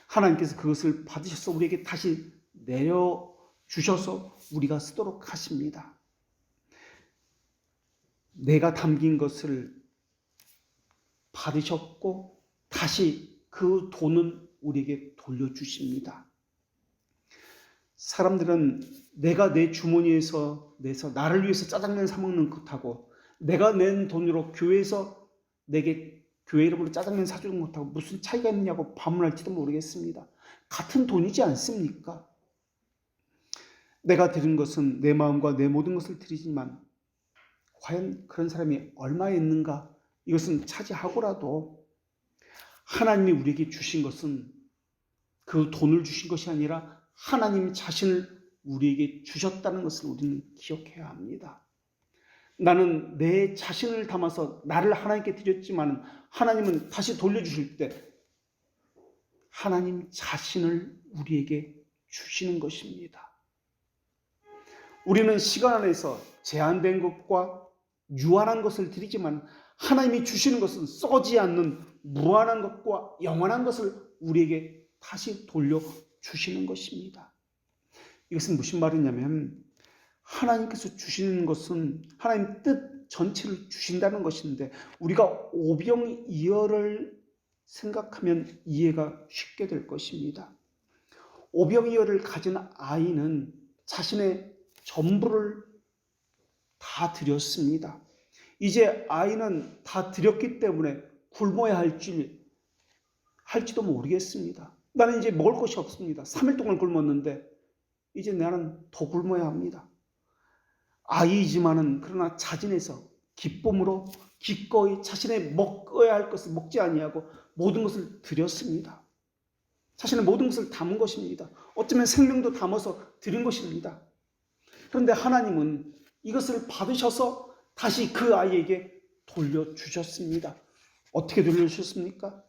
하나님께서 그것을 받으셔서 우리에게 다시 내려주셔서 우리가 쓰도록 하십니다. 내가 담긴 것을 받으셨고 다시 그 돈은 우리에게 돌려주십니다. 사람들은 내가 내 주머니에서 내서 나를 위해서 짜장면 사 먹는 것하고 내가 낸 돈으로 교회에서 내게 교회 이름으로 짜장면 사주는 것하고 무슨 차이가 있느냐고 반문할지도 모르겠습니다. 같은 돈이지 않습니까? 내가 드린 것은 내 마음과 내 모든 것을 드리지만 과연 그런 사람이 얼마에 있는가? 이것은 차지하고라도 하나님이 우리에게 주신 것은 그 돈을 주신 것이 아니라 하나님 자신을 우리에게 주셨다는 것을 우리는 기억해야 합니다. 나는 내 자신을 담아서 나를 하나님께 드렸지만 하나님은 다시 돌려주실 때 하나님 자신을 우리에게 주시는 것입니다. 우리는 시간 안에서 제한된 것과 유한한 것을 드리지만 하나님이 주시는 것은 썩지 않는 무한한 것과 영원한 것을 우리에게 다시 돌려주시는 것입니다. 이것은 무슨 말이냐면 하나님께서 주시는 것은 하나님 뜻 전체를 주신다는 것인데 우리가 오병이어를 생각하면 이해가 쉽게 될 것입니다. 오병이어를 가진 아이는 자신의 전부를 다 드렸습니다. 이제 아이는 다 드렸기 때문에 굶어야 할지도 모르겠습니다. 나는 이제 먹을 것이 없습니다. 3일 동안 굶었는데 이제 나는 더 굶어야 합니다. 아이지만은 그러나 자진해서 기쁨으로 기꺼이 자신의 먹어야 할 것을 먹지 아니하고 모든 것을 드렸습니다. 자신의 모든 것을 담은 것입니다. 어쩌면 생명도 담아서 드린 것입니다. 그런데 하나님은 이것을 받으셔서 다시 그 아이에게 돌려주셨습니다. 어떻게 돌려주셨습니까?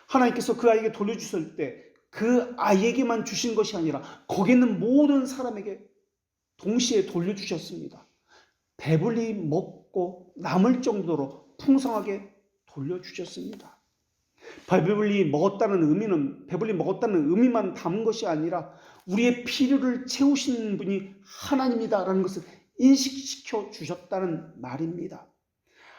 하나님께서 그 아이에게 돌려주실 때 그 아이에게만 주신 것이 아니라 거기 있는 모든 사람에게 동시에 돌려주셨습니다. 배불리 먹고 남을 정도로 풍성하게 돌려주셨습니다. 배불리 먹었다는 의미만 담은 것이 아니라 우리의 필요를 채우시는 분이 하나님이다라는 것을 인식시켜 주셨다는 말입니다.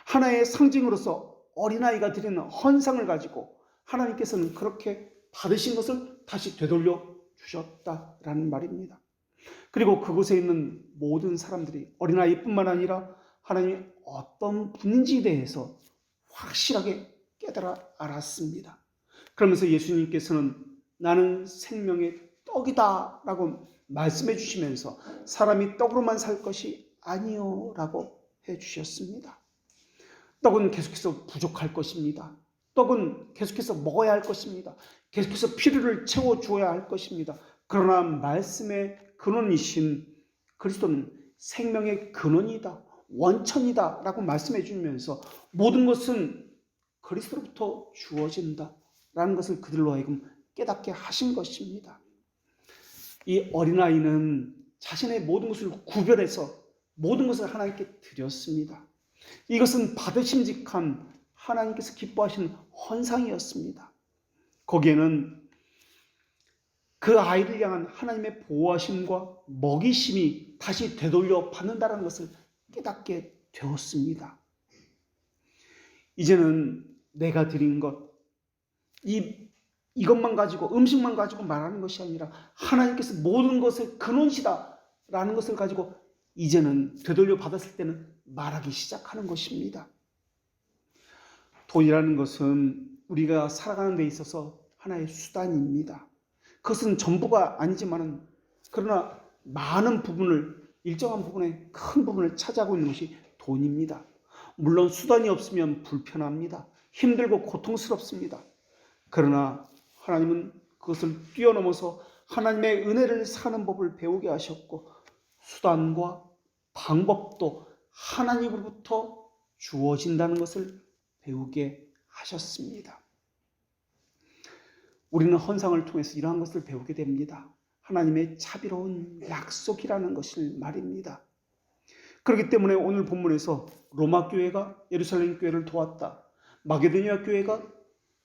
하나의 상징으로서 어린아이가 드리는 헌상을 가지고 하나님께서는 그렇게 받으신 것을 다시 되돌려 주셨다라는 말입니다. 그리고 그곳에 있는 모든 사람들이 어린아이뿐만 아니라 하나님이 어떤 분인지에 대해서 확실하게 깨달아 알았습니다. 그러면서 예수님께서는 나는 생명의 떡이다 라고 말씀해 주시면서 사람이 떡으로만 살 것이 아니요 라고 해 주셨습니다. 떡은 계속해서 부족할 것입니다. 떡은 계속해서 먹어야 할 것입니다. 계속해서 필요를 채워주어야 할 것입니다. 그러나 말씀의 근원이신 그리스도는 생명의 근원이다, 원천이다 라고 말씀해 주면서 모든 것은 그리스도로부터 주어진다 라는 것을 그들로 하여금 깨닫게 하신 것입니다. 이 어린아이는 자신의 모든 것을 구별해서 모든 것을 하나님께 드렸습니다. 이것은 받으심직한 하나님께서 기뻐하시는 헌상이었습니다. 거기에는 그 아이를 향한 하나님의 보호하심과 먹이심이 다시 되돌려 받는다는 것을 깨닫게 되었습니다. 이제는 내가 드린 것, 이것만 가지고 음식만 가지고 말하는 것이 아니라 하나님께서 모든 것의 근원이시다라는 것을 가지고 이제는 되돌려 받았을 때는 말하기 시작하는 것입니다. 돈이라는 것은 우리가 살아가는 데 있어서 하나의 수단입니다. 그것은 전부가 아니지만은 그러나 많은 부분을 일정한 부분에 큰 부분을 차지하고 있는 것이 돈입니다. 물론 수단이 없으면 불편합니다. 힘들고 고통스럽습니다. 그러나 하나님은 그것을 뛰어넘어서 하나님의 은혜를 사는 법을 배우게 하셨고 수단과 방법도 하나님으로부터 주어진다는 것을 배우게 하셨습니다. 우리는 헌상을 통해서 이러한 것을 배우게 됩니다. 하나님의 자비로운 약속이라는 것을 말입니다. 그렇기 때문에 오늘 본문에서 로마 교회가 예루살렘 교회를 도왔다. 마게도니아 교회가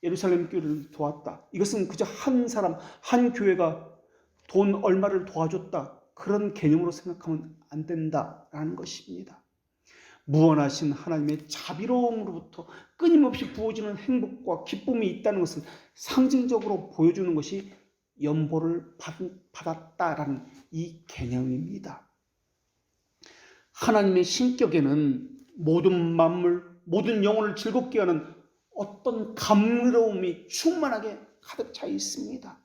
예루살렘 교회를 도왔다. 이것은 그저 한 사람, 한 교회가 돈 얼마를 도와줬다. 그런 개념으로 생각하면 안 된다라는 것입니다. 무한하신 하나님의 자비로움으로부터 끊임없이 부어지는 행복과 기쁨이 있다는 것을 상징적으로 보여주는 것이 연보를 받았다라는 이 개념입니다. 하나님의 신격에는 모든 만물, 모든 영혼을 즐겁게 하는 어떤 감미로움이 충만하게 가득 차 있습니다.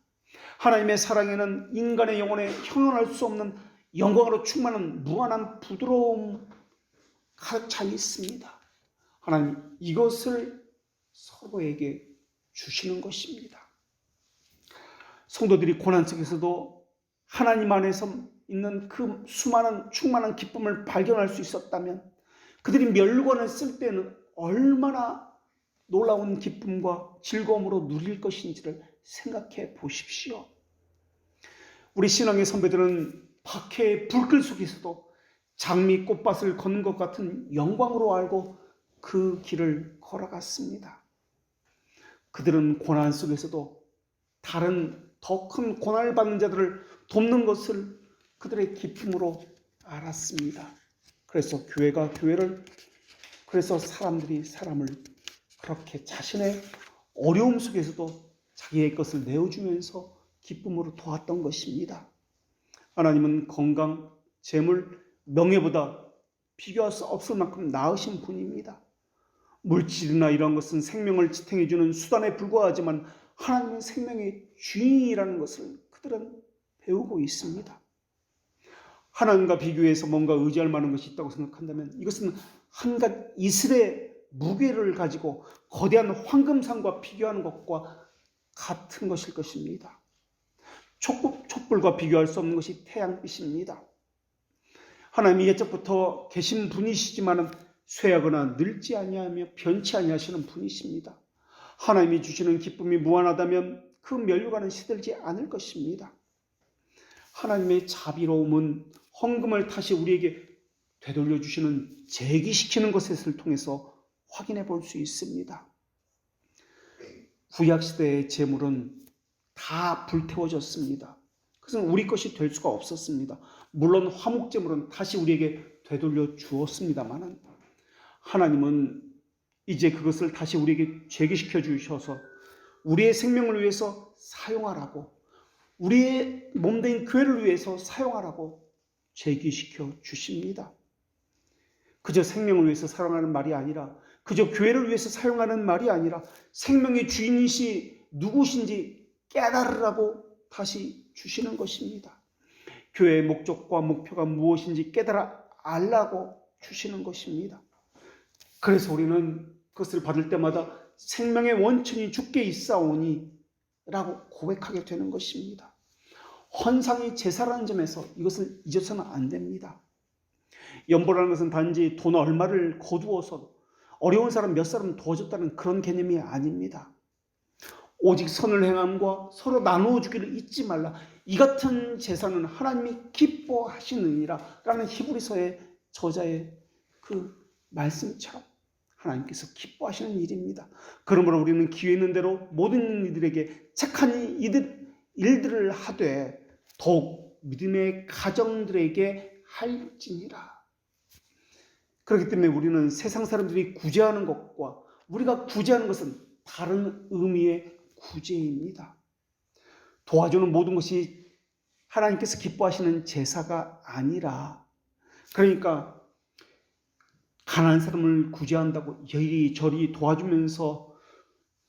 하나님의 사랑에는 인간의 영혼에 형용할 수 없는 영광으로 충만한 무한한 부드러움 가득 차 있습니다. 하나님 이것을 서로에게 주시는 것입니다. 성도들이 고난 속에서도 하나님 안에서 있는 그 수많은 충만한 기쁨을 발견할 수 있었다면 그들이 멸관을 쓸 때는 얼마나 놀라운 기쁨과 즐거움으로 누릴 것인지를 생각해 보십시오. 우리 신앙의 선배들은 박해의 불길 속에서도 장미 꽃밭을 걷는 것 같은 영광으로 알고 그 길을 걸어갔습니다. 그들은 고난 속에서도 다른 더 큰 고난을 받는 자들을 돕는 것을 그들의 기쁨으로 알았습니다. 그래서 교회가 교회를, 그래서 사람들이 사람을 그렇게 자신의 어려움 속에서도 자기의 것을 내어주면서 기쁨으로 도왔던 것입니다. 하나님은 건강, 재물, 명예보다 비교할 수 없을 만큼 나으신 분입니다. 물질이나 이런 것은 생명을 지탱해주는 수단에 불과하지만 하나님은 생명의 주인이라는 것을 그들은 배우고 있습니다. 하나님과 비교해서 뭔가 의지할 만한 것이 있다고 생각한다면 이것은 한갓 이슬의 무게를 가지고 거대한 황금산과 비교하는 것과 같은 것일 것입니다. 촛불과 비교할 수 없는 것이 태양빛입니다. 하나님이 옛적부터 계신 분이시지만 쇠하거나 늙지 아니하며 변치 아니하시는 분이십니다. 하나님이 주시는 기쁨이 무한하다면 그 면류관은 시들지 않을 것입니다. 하나님의 자비로움은 헌금을 다시 우리에게 되돌려 주시는 재기시키는 것을 통해서 확인해 볼 수 있습니다. 구약시대의 재물은 다 불태워졌습니다. 그것은 우리 것이 될 수가 없었습니다. 물론 화목제물은 다시 우리에게 되돌려 주었습니다만 하나님은 이제 그것을 다시 우리에게 재기시켜 주셔서 우리의 생명을 위해서 사용하라고, 우리의 몸된 교회를 위해서 사용하라고 재기시켜 주십니다. 그저 생명을 위해서 사용하는 말이 아니라, 그저 교회를 위해서 사용하는 말이 아니라 생명의 주인이시 누구신지 깨달으라고 다시 주시는 것입니다. 교회의 목적과 목표가 무엇인지 깨달아 알라고 주시는 것입니다. 그래서 우리는 그것을 받을 때마다 생명의 원천이 주께 있사오니 라고 고백하게 되는 것입니다. 헌상이 제사라는 점에서 이것을 잊어서는 안 됩니다. 연보라는 것은 단지 돈 얼마를 거두어서 어려운 사람 몇 사람 도와줬다는 그런 개념이 아닙니다. 오직 선을 행함과 서로 나누어 주기를 잊지 말라. 이 같은 제사는 하나님이 기뻐하시느니라 라는 히브리서의 저자의 그 말씀처럼 하나님께서 기뻐하시는 일입니다. 그러므로 우리는 기회 있는 대로 모든 이들에게 착한 일들을 하되 더욱 믿음의 가정들에게 할지니라. 그렇기 때문에 우리는 세상 사람들이 구제하는 것과 우리가 구제하는 것은 다른 의미의 구제입니다. 도와주는 모든 것이 하나님께서 기뻐하시는 제사가 아니라, 그러니까 가난한 사람을 구제한다고 이리저리 도와주면서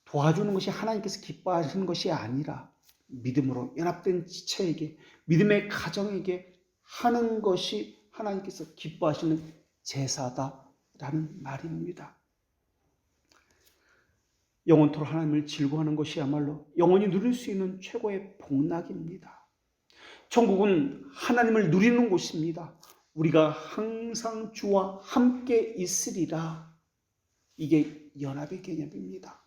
도와주는 것이 하나님께서 기뻐하시는 것이 아니라 믿음으로 연합된 지체에게, 믿음의 가정에게 하는 것이 하나님께서 기뻐하시는 제사다라는 말입니다. 영원토록 하나님을 즐거워하는 것이야말로 영원히 누릴 수 있는 최고의 복락입니다. 천국은 하나님을 누리는 곳입니다. 우리가 항상 주와 함께 있으리라. 이게 연합의 개념입니다.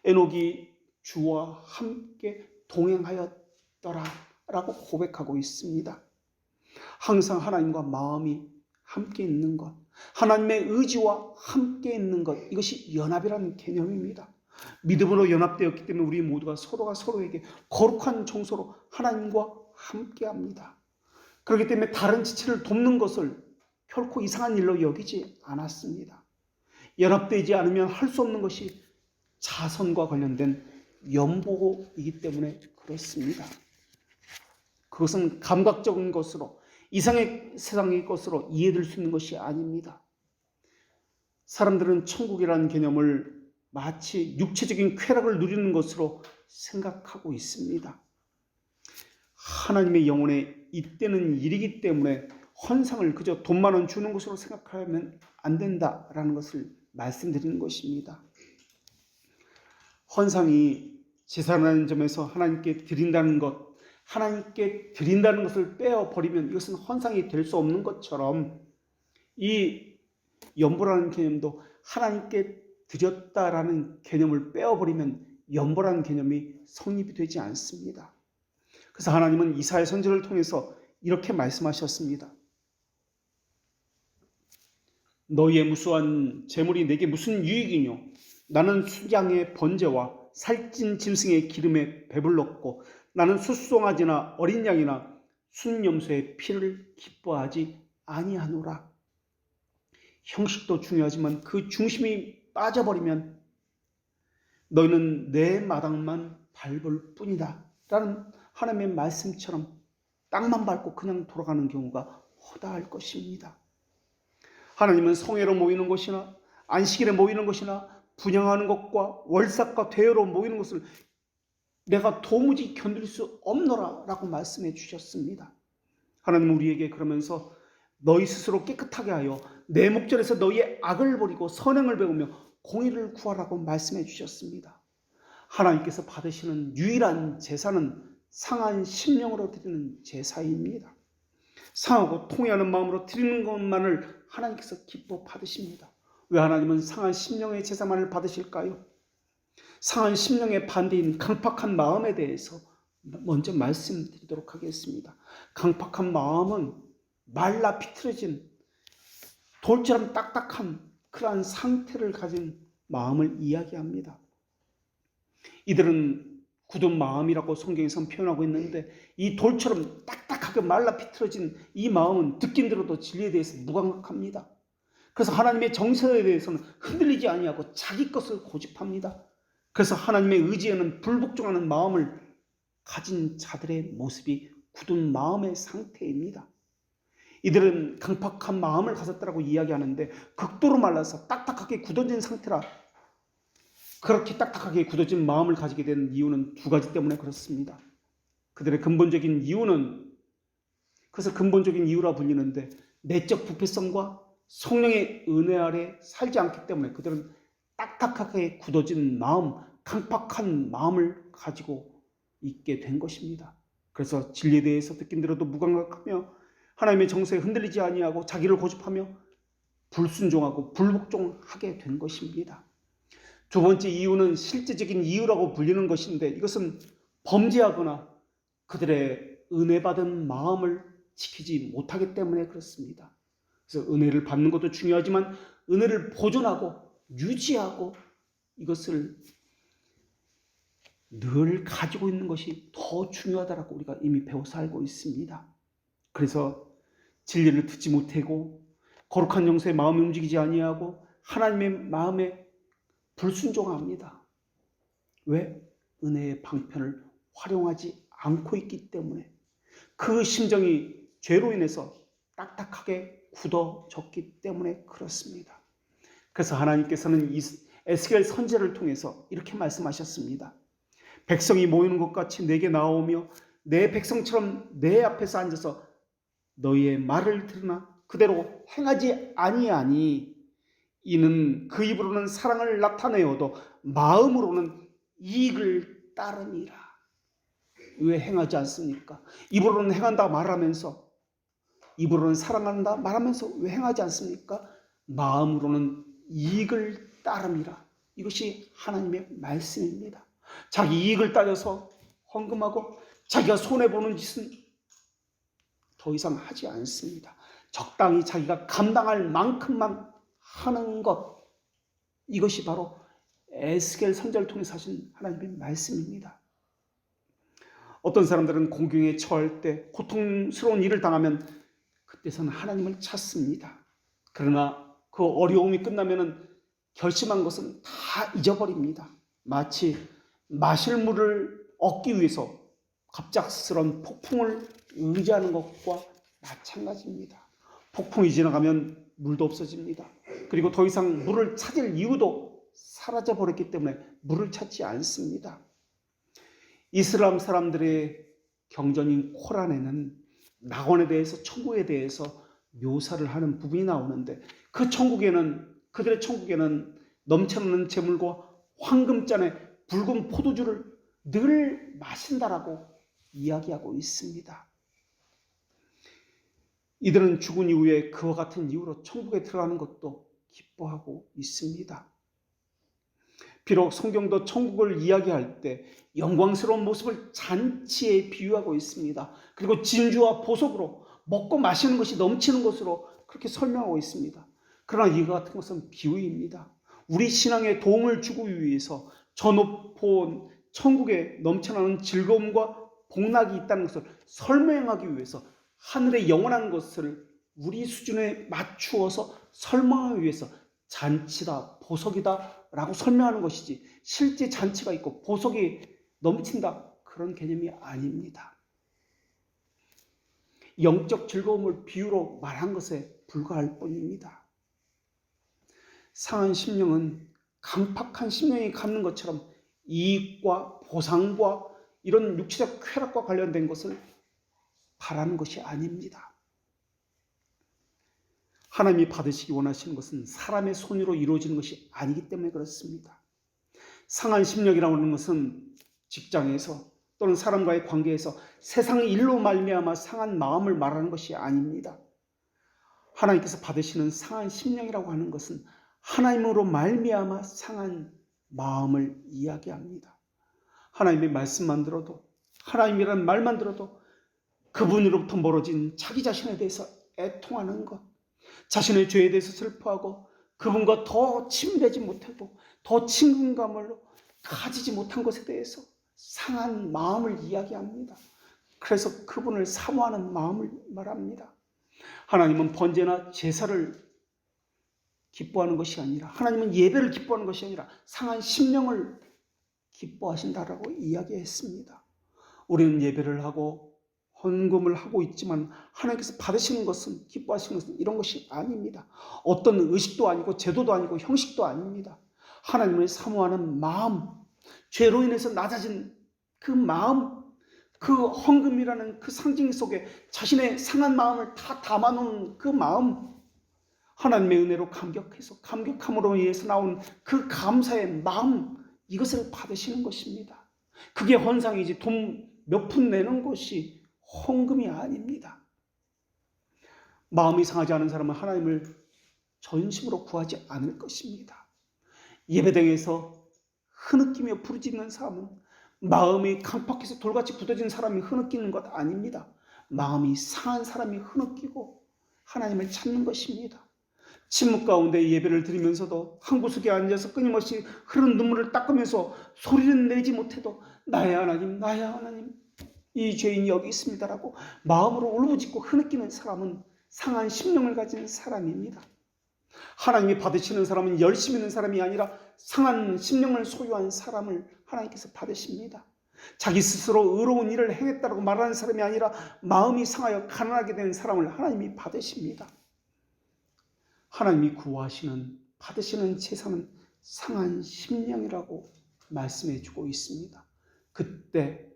에녹이 주와 함께 동행하였더라 라고 고백하고 있습니다. 항상 하나님과 마음이 함께 있는 것, 하나님의 의지와 함께 있는 것, 이것이 연합이라는 개념입니다. 믿음으로 연합되었기 때문에 우리 모두가 서로가 서로에게 거룩한 정서로 하나님과 함께합니다. 그렇기 때문에 다른 지체를 돕는 것을 결코 이상한 일로 여기지 않았습니다. 연합되지 않으면 할 수 없는 것이 자선과 관련된 연보이기 때문에 그렇습니다. 그것은 감각적인 것으로, 이상의 세상의 것으로 이해될 수 있는 것이 아닙니다. 사람들은 천국이라는 개념을 마치 육체적인 쾌락을 누리는 것으로 생각하고 있습니다. 하나님의 영혼에 잇대는 일이기 때문에 헌상을 그저 돈 많은 주는 것으로 생각하면 안 된다라는 것을 말씀드리는 것입니다. 헌상이 제사라는 점에서 하나님께 드린다는 것, 하나님께 드린다는 것을 빼어버리면 이것은 헌상이 될 수 없는 것처럼, 이 연보라는 개념도 하나님께 드렸다라는 개념을 빼어버리면 연보라는 개념이 성립이 되지 않습니다. 그래서 하나님은 이사야 선지자를 통해서 이렇게 말씀하셨습니다. 너희의 무수한 재물이 내게 무슨 유익이뇨? 나는 순양의 번제와 살찐 짐승의 기름에 배불렀고 나는 숫송아지나 어린 양이나 순염소의 피를 기뻐하지 아니하노라. 형식도 중요하지만 그 중심이 빠져버리면 너희는 내 마당만 밟을 뿐이다 라는 하나님의 말씀처럼 땅만 밟고 그냥 돌아가는 경우가 허다할 것입니다. 하나님은 성회로 모이는 것이나 안식일에 모이는 것이나 분양하는 것과 월삭과 대여로 모이는 것을 내가 도무지 견딜 수 없노라 라고 말씀해 주셨습니다. 하나님은 우리에게 그러면서 너희 스스로 깨끗하게 하여 내 목전에서 너희의 악을 버리고 선행을 배우며 공의를 구하라고 말씀해 주셨습니다. 하나님께서 받으시는 유일한 제사는 상한 심령으로 드리는 제사입니다. 상하고 통회하는 마음으로 드리는 것만을 하나님께서 기뻐 받으십니다. 왜 하나님은 상한 심령의 제사만을 받으실까요? 상한 심령의 반대인 강팍한 마음에 대해서 먼저 말씀드리도록 하겠습니다. 강팍한 마음은 말라 비틀어진 돌처럼 딱딱한 그러한 상태를 가진 마음을 이야기합니다. 이들은 굳은 마음이라고 성경에서 표현하고 있는데 이 돌처럼 딱딱하게 말라 비틀어진 이 마음은 듣긴 들어도 진리에 대해서 무감각합니다. 그래서 하나님의 정서에 대해서는 흔들리지 아니하고 자기 것을 고집합니다. 그래서 하나님의 의지에는 불복종하는 마음을 가진 자들의 모습이 굳은 마음의 상태입니다. 이들은 강팍한 마음을 가졌다고 이야기하는데 극도로 말라서 딱딱하게 굳어진 상태라. 그렇게 딱딱하게 굳어진 마음을 가지게 된 이유는 두 가지 때문에 그렇습니다. 그들의 근본적인 이유는, 그래서 근본적인 이유라 불리는데, 내적 부패성과 성령의 은혜 아래 살지 않기 때문에 그들은 딱딱하게 굳어진 마음, 강팍한 마음을 가지고 있게 된 것입니다. 그래서 진리에 대해서 듣긴 들어도 무감각하며 하나님의 정서에 흔들리지 아니하고 자기를 고집하며 불순종하고 불복종하게 된 것입니다. 두 번째 이유는 실제적인 이유라고 불리는 것인데, 이것은 범죄하거나 그들의 은혜 받은 마음을 지키지 못하기 때문에 그렇습니다. 그래서 은혜를 받는 것도 중요하지만 은혜를 보존하고 유지하고 이것을 늘 가지고 있는 것이 더 중요하다고 우리가 이미 배워서 알고 있습니다. 그래서 진리를 듣지 못하고 거룩한 정서에 마음이 움직이지 아니하고 하나님의 마음에 불순종합니다. 왜? 은혜의 방편을 활용하지 않고 있기 때문에, 그 심정이 죄로 인해서 딱딱하게 굳어졌기 때문에 그렇습니다. 그래서 하나님께서는 에스겔 선지자를 통해서 이렇게 말씀하셨습니다. 백성이 모이는 것 같이 내게 나오며 내 백성처럼 내 앞에서 앉아서 너희의 말을 들으나 그대로 행하지 아니하니 이는 그 입으로는 사랑을 나타내어도 마음으로는 이익을 따름이라. 왜 행하지 않습니까? 입으로는 행한다 말하면서, 입으로는 사랑한다 말하면서 왜 행하지 않습니까? 마음으로는 이익을 따름이라. 이것이 하나님의 말씀입니다. 자기 이익을 따져서 헌금하고 자기가 손해보는 짓은 더 이상 하지 않습니다. 적당히 자기가 감당할 만큼만 하는 것, 이것이 바로 에스겔 선지자를 통해서 하신 하나님의 말씀입니다. 어떤 사람들은 공경에 처할 때 고통스러운 일을 당하면 그때서는 하나님을 찾습니다. 그러나 그 어려움이 끝나면 결심한 것은 다 잊어버립니다. 마치 마실 물을 얻기 위해서 갑작스런 폭풍을 의지하는 것과 마찬가지입니다. 폭풍이 지나가면 물도 없어집니다. 그리고 더 이상 물을 찾을 이유도 사라져버렸기 때문에 물을 찾지 않습니다. 이슬람 사람들의 경전인 코란에는 낙원에 대해서, 천국에 대해서 묘사를 하는 부분이 나오는데, 그 천국에는, 그들의 천국에는 넘쳐나는 재물과 황금잔에 붉은 포도주를 늘 마신다라고 이야기하고 있습니다. 이들은 죽은 이후에 그와 같은 이유로 천국에 들어가는 것도 기뻐하고 있습니다. 비록 성경도 천국을 이야기할 때 영광스러운 모습을 잔치에 비유하고 있습니다. 그리고 진주와 보석으로 먹고 마시는 것이 넘치는 것으로 그렇게 설명하고 있습니다. 그러나 이와 같은 것은 비유입니다. 우리 신앙에 도움을 주기 위해서 저 높은 천국에 넘쳐나는 즐거움과 복락이 있다는 것을 설명하기 위해서 하늘의 영원한 것을 우리 수준에 맞추어서 설명하기 위해서 잔치다, 보석이다 라고 설명하는 것이지, 실제 잔치가 있고 보석이 넘친다, 그런 개념이 아닙니다. 영적 즐거움을 비유로 말한 것에 불과할 뿐입니다. 상한 심령은 강팍한 심령이 갖는 것처럼 이익과 보상과 이런 육체적 쾌락과 관련된 것을 바라는 것이 아닙니다. 하나님이 받으시기 원하시는 것은 사람의 손으로 이루어지는 것이 아니기 때문에 그렇습니다. 상한 심령이라고 하는 것은 직장에서 또는 사람과의 관계에서 세상의 일로 말미암아 상한 마음을 말하는 것이 아닙니다. 하나님께서 받으시는 상한 심령이라고 하는 것은 하나님으로 말미암아 상한 마음을 이야기합니다. 하나님의 말씀만 들어도, 하나님이라는 말만 들어도 그분으로부터 멀어진 자기 자신에 대해서 애통하는 것, 자신의 죄에 대해서 슬퍼하고 그분과 더 친밀하지 못하고 더 친근감을 가지지 못한 것에 대해서 상한 마음을 이야기합니다. 그래서 그분을 사모하는 마음을 말합니다. 하나님은 번제나 제사를 기뻐하는 것이 아니라, 하나님은 예배를 기뻐하는 것이 아니라 상한 심령을 기뻐하신다라고 이야기했습니다. 우리는 예배를 하고 헌금을 하고 있지만 하나님께서 받으시는 것은, 기뻐하시는 것은 이런 것이 아닙니다. 어떤 의식도 아니고 제도도 아니고 형식도 아닙니다. 하나님을 사모하는 마음, 죄로 인해서 낮아진 그 마음, 그 헌금이라는 그 상징 속에 자신의 상한 마음을 다 담아놓은 그 마음, 하나님의 은혜로 감격해서 감격함으로 인해서 나온 그 감사의 마음, 이것을 받으시는 것입니다. 그게 헌상이지 돈 몇 푼 내는 것이 헌금이 아닙니다. 마음이 상하지 않은 사람은 하나님을 전심으로 구하지 않을 것입니다. 예배당에서 흐느끼며 부르짖는 사람은 마음이 강팍해서 돌같이 굳어진 사람이 흐느끼는 것 아닙니다. 마음이 상한 사람이 흐느끼고 하나님을 찾는 것입니다. 침묵 가운데 예배를 드리면서도 한 구석에 앉아서 끊임없이 흐른 눈물을 닦으면서 소리는 내지 못해도 나의 하나님, 나의 하나님, 이 죄인이 여기 있습니다라고 마음으로 울부짖고 흐느끼는 사람은 상한 심령을 가진 사람입니다. 하나님이 받으시는 사람은 열심히 있는 사람이 아니라 상한 심령을 소유한 사람을 하나님께서 받으십니다. 자기 스스로 의로운 일을 행했다고 말하는 사람이 아니라 마음이 상하여 가난하게 된 사람을 하나님이 받으십니다. 하나님이 구하시는, 받으시는 제사는 상한 심령이라고 말씀해 주고 있습니다. 그때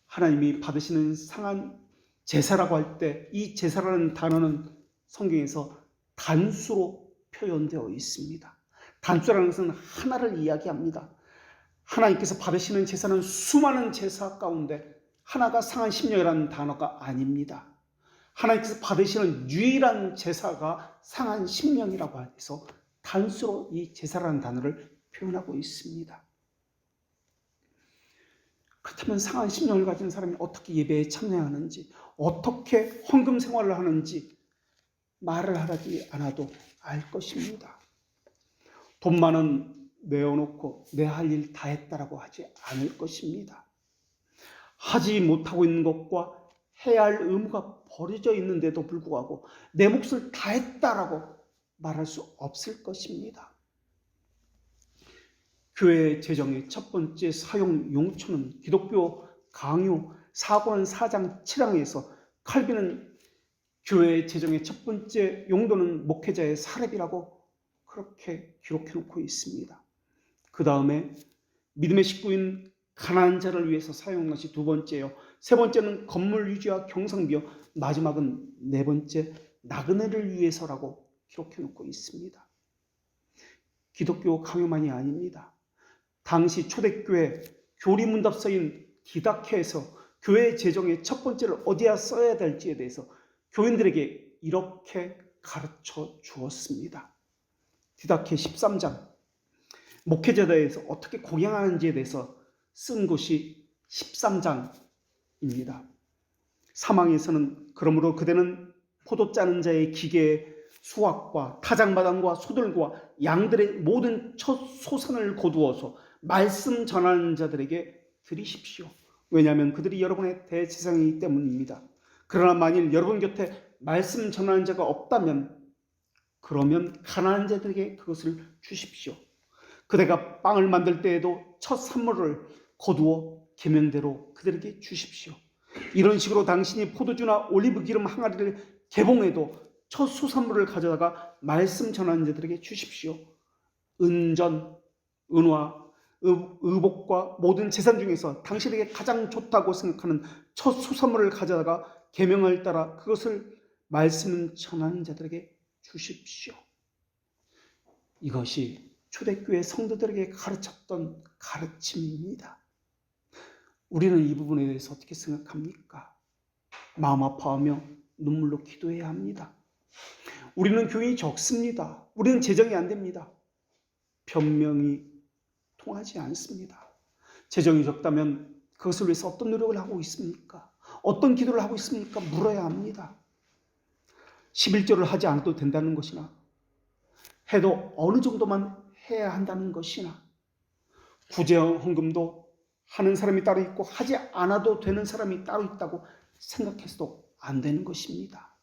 하나님이 받으시는 상한 제사라고 할 때 이 제사라는 단어는 성경에서 단수로 표현되어 있습니다. 단수라는 것은 하나를 이야기합니다. 하나님께서 받으시는 제사는 수많은 제사 가운데 하나가 상한 심령이라는 단어가 아닙니다. 하나님께서 받으시는 유일한 제사가 상한 심령이라고 해서 단수로 이 제사라는 단어를 표현하고 있습니다. 그렇다면 상한 심령을 가진 사람이 어떻게 예배에 참여하는지, 어떻게 헌금 생활을 하는지 말을 하지 않아도 알 것입니다. 돈만은 내어놓고 내 할 일 다 했다라고 하지 않을 것입니다. 하지 못하고 있는 것과 해야 할 의무가 버려져 있는데도 불구하고 내 몫을 다 했다라고 말할 수 없을 것입니다. 교회 재정의 첫 번째 사용 용처는 기독교 강요 4권 4장 7항에서 칼빈은 교회 재정의 첫 번째 용도는 목회자의 사례비라고 그렇게 기록해 놓고 있습니다. 그 다음에 믿음의 식구인 가난한 자를 위해서 사용한 것이 두 번째요. 세 번째는 건물 유지와 경성비요. 마지막은 네 번째 나그네를 위해서라고 기록해 놓고 있습니다. 기독교 강요만이 아닙니다. 당시 초대교회 교리문답서인 디다케에서 교회 재정의 첫 번째를 어디에 써야 될지에 대해서 교인들에게 이렇게 가르쳐 주었습니다. 디다케 13장 목회자들에서 어떻게 공양하는지에 대해서 쓴 것이 13장입니다. 사망에서는 그러므로 그대는 포도 짜는 자의 기계에 수확과 타작마당과 소들과 양들의 모든 첫 소산을 거두어서 말씀 전하는 자들에게 드리십시오. 왜냐하면 그들이 여러분의 대제사장이기 때문입니다. 그러나 만일 여러분 곁에 말씀 전하는 자가 없다면 그러면 가난한 자들에게 그것을 주십시오. 그대가 빵을 만들 때에도 첫 산물을 거두어 계명대로 그들에게 주십시오. 이런 식으로 당신이 포도주나 올리브 기름 항아리를 개봉해도 첫 수산물을 가져다가 말씀 전하는 자들에게 주십시오. 은전, 은화, 의복과 모든 재산 중에서 당신에게 가장 좋다고 생각하는 첫 수산물을 가져다가 계명을 따라 그것을 말씀 전하는 자들에게 주십시오. 이것이 초대교회 성도들에게 가르쳤던 가르침입니다. 우리는 이 부분에 대해서 어떻게 생각합니까? 마음 아파하며 눈물로 기도해야 합니다. 우리는 교인이 적습니다. 우리는 재정이 안 됩니다. 변명이 통하지 않습니다. 재정이 적다면 그것을 위해서 어떤 노력을 하고 있습니까? 어떤 기도를 하고 있습니까? 물어야 합니다. 11조를 하지 않아도 된다는 것이나 해도 어느 정도만 해야 한다는 것이나 구제헌금도 하는 사람이 따로 있고 하지 않아도 되는 사람이 따로 있다고 생각해서도 안 되는 것입니다.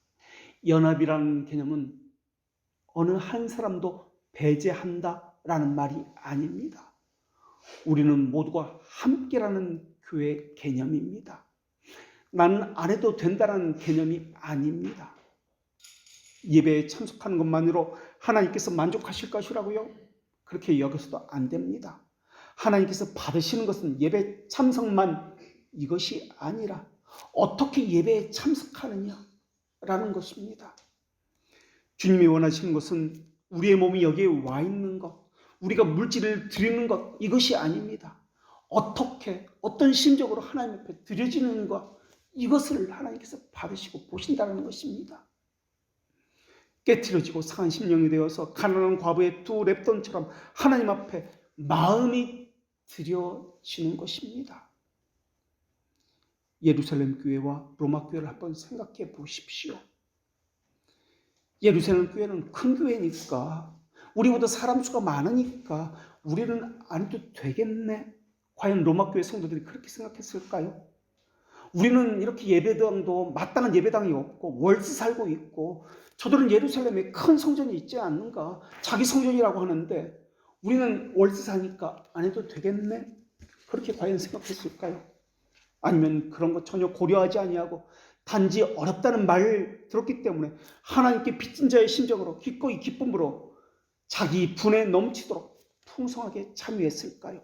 연합이라는 개념은 어느 한 사람도 배제한다라는 말이 아닙니다. 우리는 모두가 함께라는 교회 개념입니다. 나는 안 해도 된다는 개념이 아닙니다. 예배에 참석하는 것만으로 하나님께서 만족하실 것이라고요? 그렇게 여겨서도 안 됩니다. 하나님께서 받으시는 것은 예배 참석만 이것이 아니라 어떻게 예배에 참석하느냐라는 것입니다. 주님이 원하시는 것은 우리의 몸이 여기에 와 있는 것, 우리가 물질을 드리는 것 이것이 아닙니다. 어떻게 어떤 심적으로 하나님 앞에 드려지는 것 이것을 하나님께서 받으시고 보신다는 것입니다. 깨트려지고 상한 심령이 되어서 가난한 과부의 두 랩돈처럼 하나님 앞에 마음이 드려지는 것입니다. 예루살렘 교회와 로마 교회를 한번 생각해 보십시오. 예루살렘 교회는 큰 교회니까 우리보다 사람 수가 많으니까 우리는 안 해도 되겠네. 과연 로마 교회 성도들이 그렇게 생각했을까요? 우리는 이렇게 예배당도 마땅한 예배당이 없고 월세 살고 있고 저들은 예루살렘에 큰 성전이 있지 않는가? 자기 성전이라고 하는데 우리는 월세 사니까 안 해도 되겠네? 그렇게 과연 생각했을까요? 아니면 그런 거 전혀 고려하지 아니하고 단지 어렵다는 말을 들었기 때문에 하나님께 빚진 자의 심정으로 기꺼이 기쁨으로 자기 분에 넘치도록 풍성하게 참여했을까요?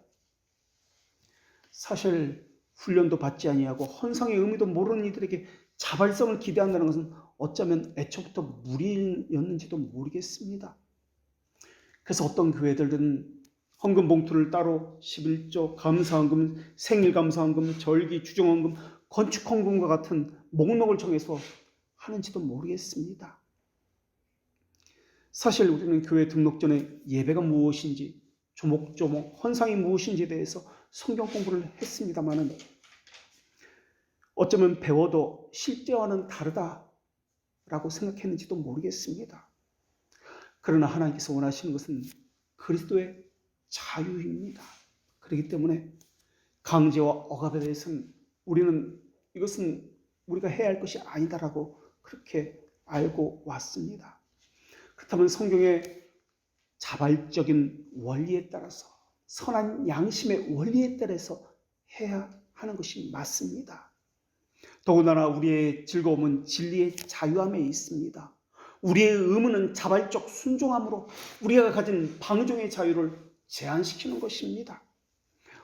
사실 훈련도 받지 아니하고 헌상의 의미도 모르는 이들에게 자발성을 기대한다는 것은 어쩌면 애초부터 무리였는지도 모르겠습니다. 그래서 어떤 교회들은 헌금 봉투를 따로 11조, 감사헌금, 생일감사헌금, 절기, 주정헌금, 건축헌금과 같은 목록을 정해서 하는지도 모르겠습니다. 사실 우리는 교회 등록 전에 예배가 무엇인지, 조목조목 헌상이 무엇인지에 대해서 성경 공부를 했습니다마는 어쩌면 배워도 실제와는 다르다라고 생각했는지도 모르겠습니다. 그러나 하나님께서 원하시는 것은 그리스도의 자유입니다. 그렇기 때문에 강제와 억압에 대해서는 우리는 이것은 우리가 해야 할 것이 아니다라고 그렇게 알고 왔습니다. 그렇다면 성경의 자발적인 원리에 따라서 선한 양심의 원리에 따라서 해야 하는 것이 맞습니다. 더군다나 우리의 즐거움은 진리의 자유함에 있습니다. 우리의 의무는 자발적 순종함으로 우리가 가진 방종의 자유를 제한시키는 것입니다.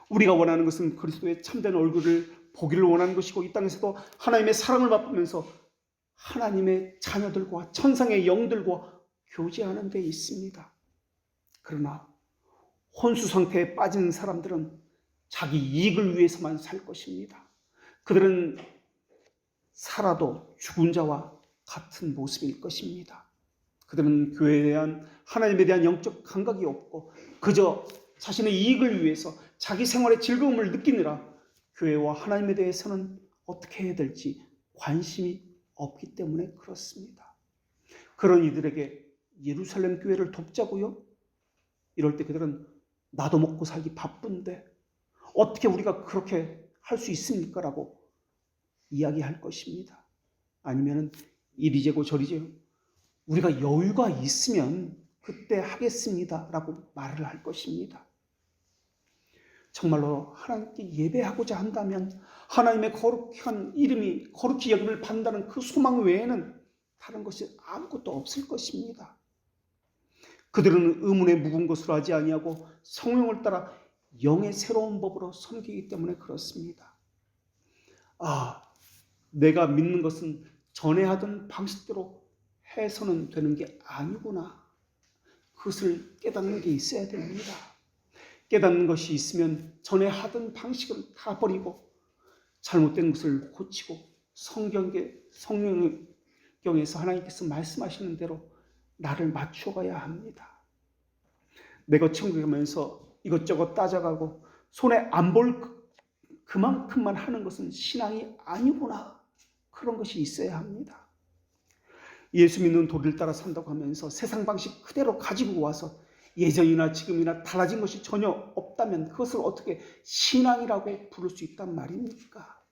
우리가 원하는 것은 그리스도의 참된 얼굴을 보기를 원하는 것이고 이 땅에서도 하나님의 사랑을 맛보면서 하나님의 자녀들과 천상의 영들과 교제하는 데 있습니다. 그러나 혼수 상태에 빠진 사람들은 자기 이익을 위해서만 살 것입니다. 그들은 살아도 죽은 자와 같은 모습일 것입니다. 그들은 교회에 대한 하나님에 대한 영적 감각이 없고 그저 자신의 이익을 위해서 자기 생활의 즐거움을 느끼느라 교회와 하나님에 대해서는 어떻게 해야 될지 관심이 없기 때문에 그렇습니다. 그런 이들에게 예루살렘 교회를 돕자고요? 이럴 때 그들은 나도 먹고 살기 바쁜데 어떻게 우리가 그렇게 할 수 있습니까? 라고 이야기할 것입니다. 아니면 이리저고 저리저고 우리가 여유가 있으면 그때 하겠습니다 라고 말을 할 것입니다. 정말로 하나님께 예배하고자 한다면 하나님의 거룩한 이름이 거룩히 여김을 받는다는 그 소망 외에는 다른 것이 아무것도 없을 것입니다. 그들은 의문에 묵은 것으로 하지 아니하고 성령을 따라 영의 새로운 법으로 섬기기 때문에 그렇습니다. 내가 믿는 것은 전에 하던 방식대로 해서는 되는 게 아니구나. 그것을 깨닫는 게 있어야 됩니다. 깨닫는 것이 있으면 전에 하던 방식을 다 버리고 잘못된 것을 고치고 성경에서 하나님께서 말씀하시는 대로 나를 맞추어가야 합니다. 내가 천국에 가면서 이것저것 따져가고 손에 안 볼 그만큼만 하는 것은 신앙이 아니구나. 그런 것이 있어야 합니다. 예수 믿는 도리를 따라 산다고 하면서 세상 방식 그대로 가지고 와서 예전이나 지금이나 달라진 것이 전혀 없다면 그것을 어떻게 신앙이라고 부를 수 있단 말입니까?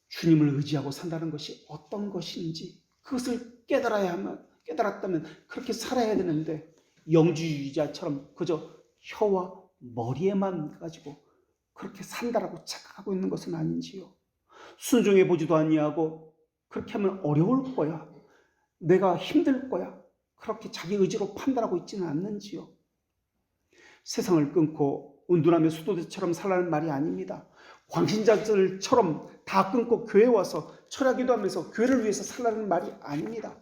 주님을 의지하고 산다는 것이 어떤 것인지 그것을 깨달았다면 그렇게 살아야 되는데 영주주의자처럼 그저 혀와 머리에만 가지고 그렇게 산다라고 착각하고 있는 것은 아닌지요. 순종해 보지도 아니하고 그렇게 하면 어려울 거야. 내가 힘들 거야. 그렇게 자기 의지로 판단하고 있지는 않는지요. 세상을 끊고 은둔하며 수도대처럼 살라는 말이 아닙니다. 광신자들처럼 다 끊고 교회에 와서 철야기도 하면서 교회를 위해서 살라는 말이 아닙니다.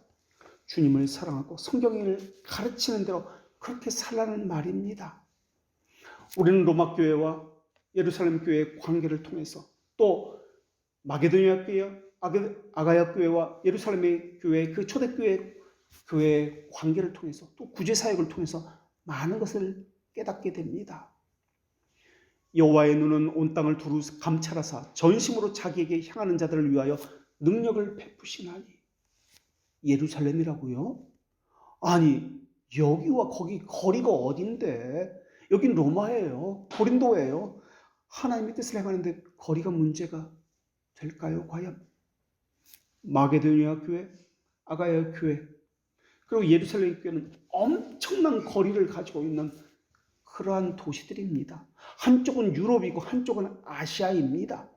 주님을 사랑하고 성경을 가르치는 대로 그렇게 살라는 말입니다. 우리는 로마 교회와 예루살렘 교회의 관계를 통해서 또 마게도니아 교회, 아가야 교회와 예루살렘의 교회, 그 초대교회의 관계를 통해서 또 구제사역을 통해서 많은 것을 깨닫게 됩니다. 여호와의 눈은 온 땅을 두루 감찰하사 전심으로 자기에게 향하는 자들을 위하여 능력을 베푸시나니. 예루살렘이라고요? 아니 여기와 거기 거리가 어딘데? 여긴 로마예요. 고린도예요. 하나님의 뜻을 행하는데 거리가 문제가 될까요? 과연? 마게도니아 교회, 아가야 교회, 그리고 예루살렘 교회는 엄청난 거리를 가지고 있는 그러한 도시들입니다. 한쪽은 유럽이고 한쪽은 아시아입니다.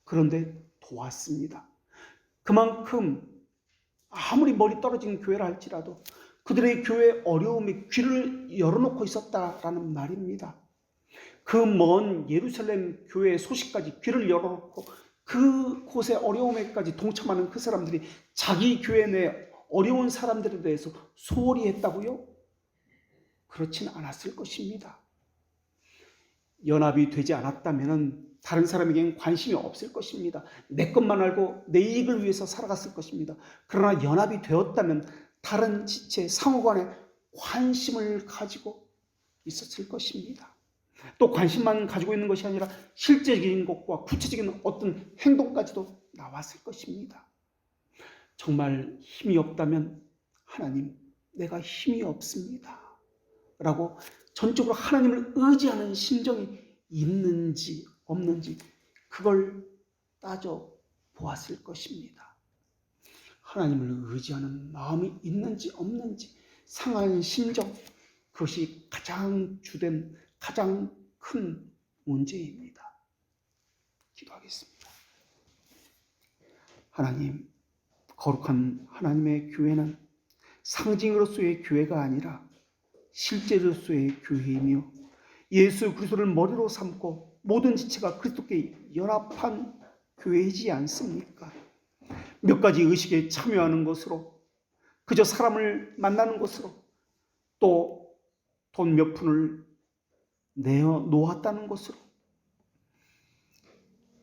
그런데 도왔습니다. 그만큼 아무리 멀리 떨어진 교회라 할지라도 그들의 교회의 어려움에 귀를 열어놓고 있었다라는 말입니다. 그 먼 예루살렘 교회의 소식까지 귀를 열어놓고 그곳의 어려움에까지 동참하는 그 사람들이 자기 교회 내 어려운 사람들에 대해서 소홀히 했다고요? 그렇진 않았을 것입니다. 연합이 되지 않았다면 다른 사람에게는 관심이 없을 것입니다. 내 것만 알고 내 이익을 위해서 살아갔을 것입니다. 그러나 연합이 되었다면 다른 지체, 상호간에 관심을 가지고 있었을 것입니다. 또 관심만 가지고 있는 것이 아니라 실제적인 것과 구체적인 어떤 행동까지도 나왔을 것입니다. 정말 힘이 없다면 하나님, 내가 힘이 없습니다 라고 전적으로 하나님을 의지하는 심정이 있는지 없는지 그걸 따져 보았을 것입니다. 하나님을 의지하는 마음이 있는지 없는지 상한 심정, 그것이 가장 주된 가장 큰 문제입니다. 기도하겠습니다. 하나님, 거룩한 하나님의 교회는 상징으로서의 교회가 아니라 실제로서의 교회이며 예수 그리스도를 머리로 삼고 모든 지체가 그리스도께 연합한 교회이지 않습니까? 몇 가지 의식에 참여하는 것으로, 그저 사람을 만나는 것으로, 또 돈 몇 푼을 내어 놓았다는 것으로,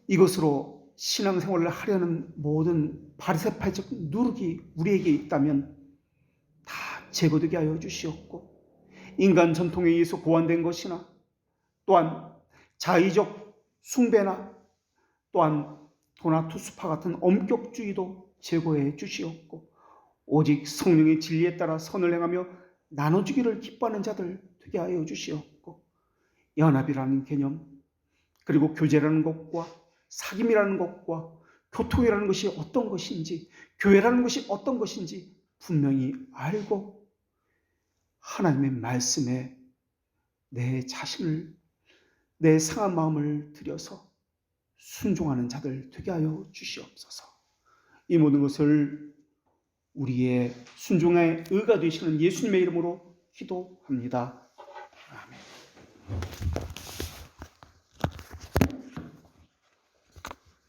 이것으로 신앙생활을 하려는 모든 바리새파적 누룩이 우리에게 있다면 다 제거되게 하여 주시옵고, 인간 전통에 의해서 고안된 것이나 또한 자의적 숭배나 또한 도나투스파 같은 엄격주의도 제거해 주시옵고, 오직 성령의 진리에 따라 선을 행하며 나눠주기를 기뻐하는 자들 되게 하여 주시옵고, 연합이라는 개념, 그리고 교제라는 것과 사귐이라는 것과 교통이라는 것이 어떤 것인지, 교회라는 것이 어떤 것인지 분명히 알고 하나님의 말씀에 내 자신을, 내 상한 마음을 들여서 순종하는 자들 되게 하여 주시옵소서. 이 모든 것을 우리의 순종의 의가 되시는 예수님의 이름으로 기도합니다. 아멘.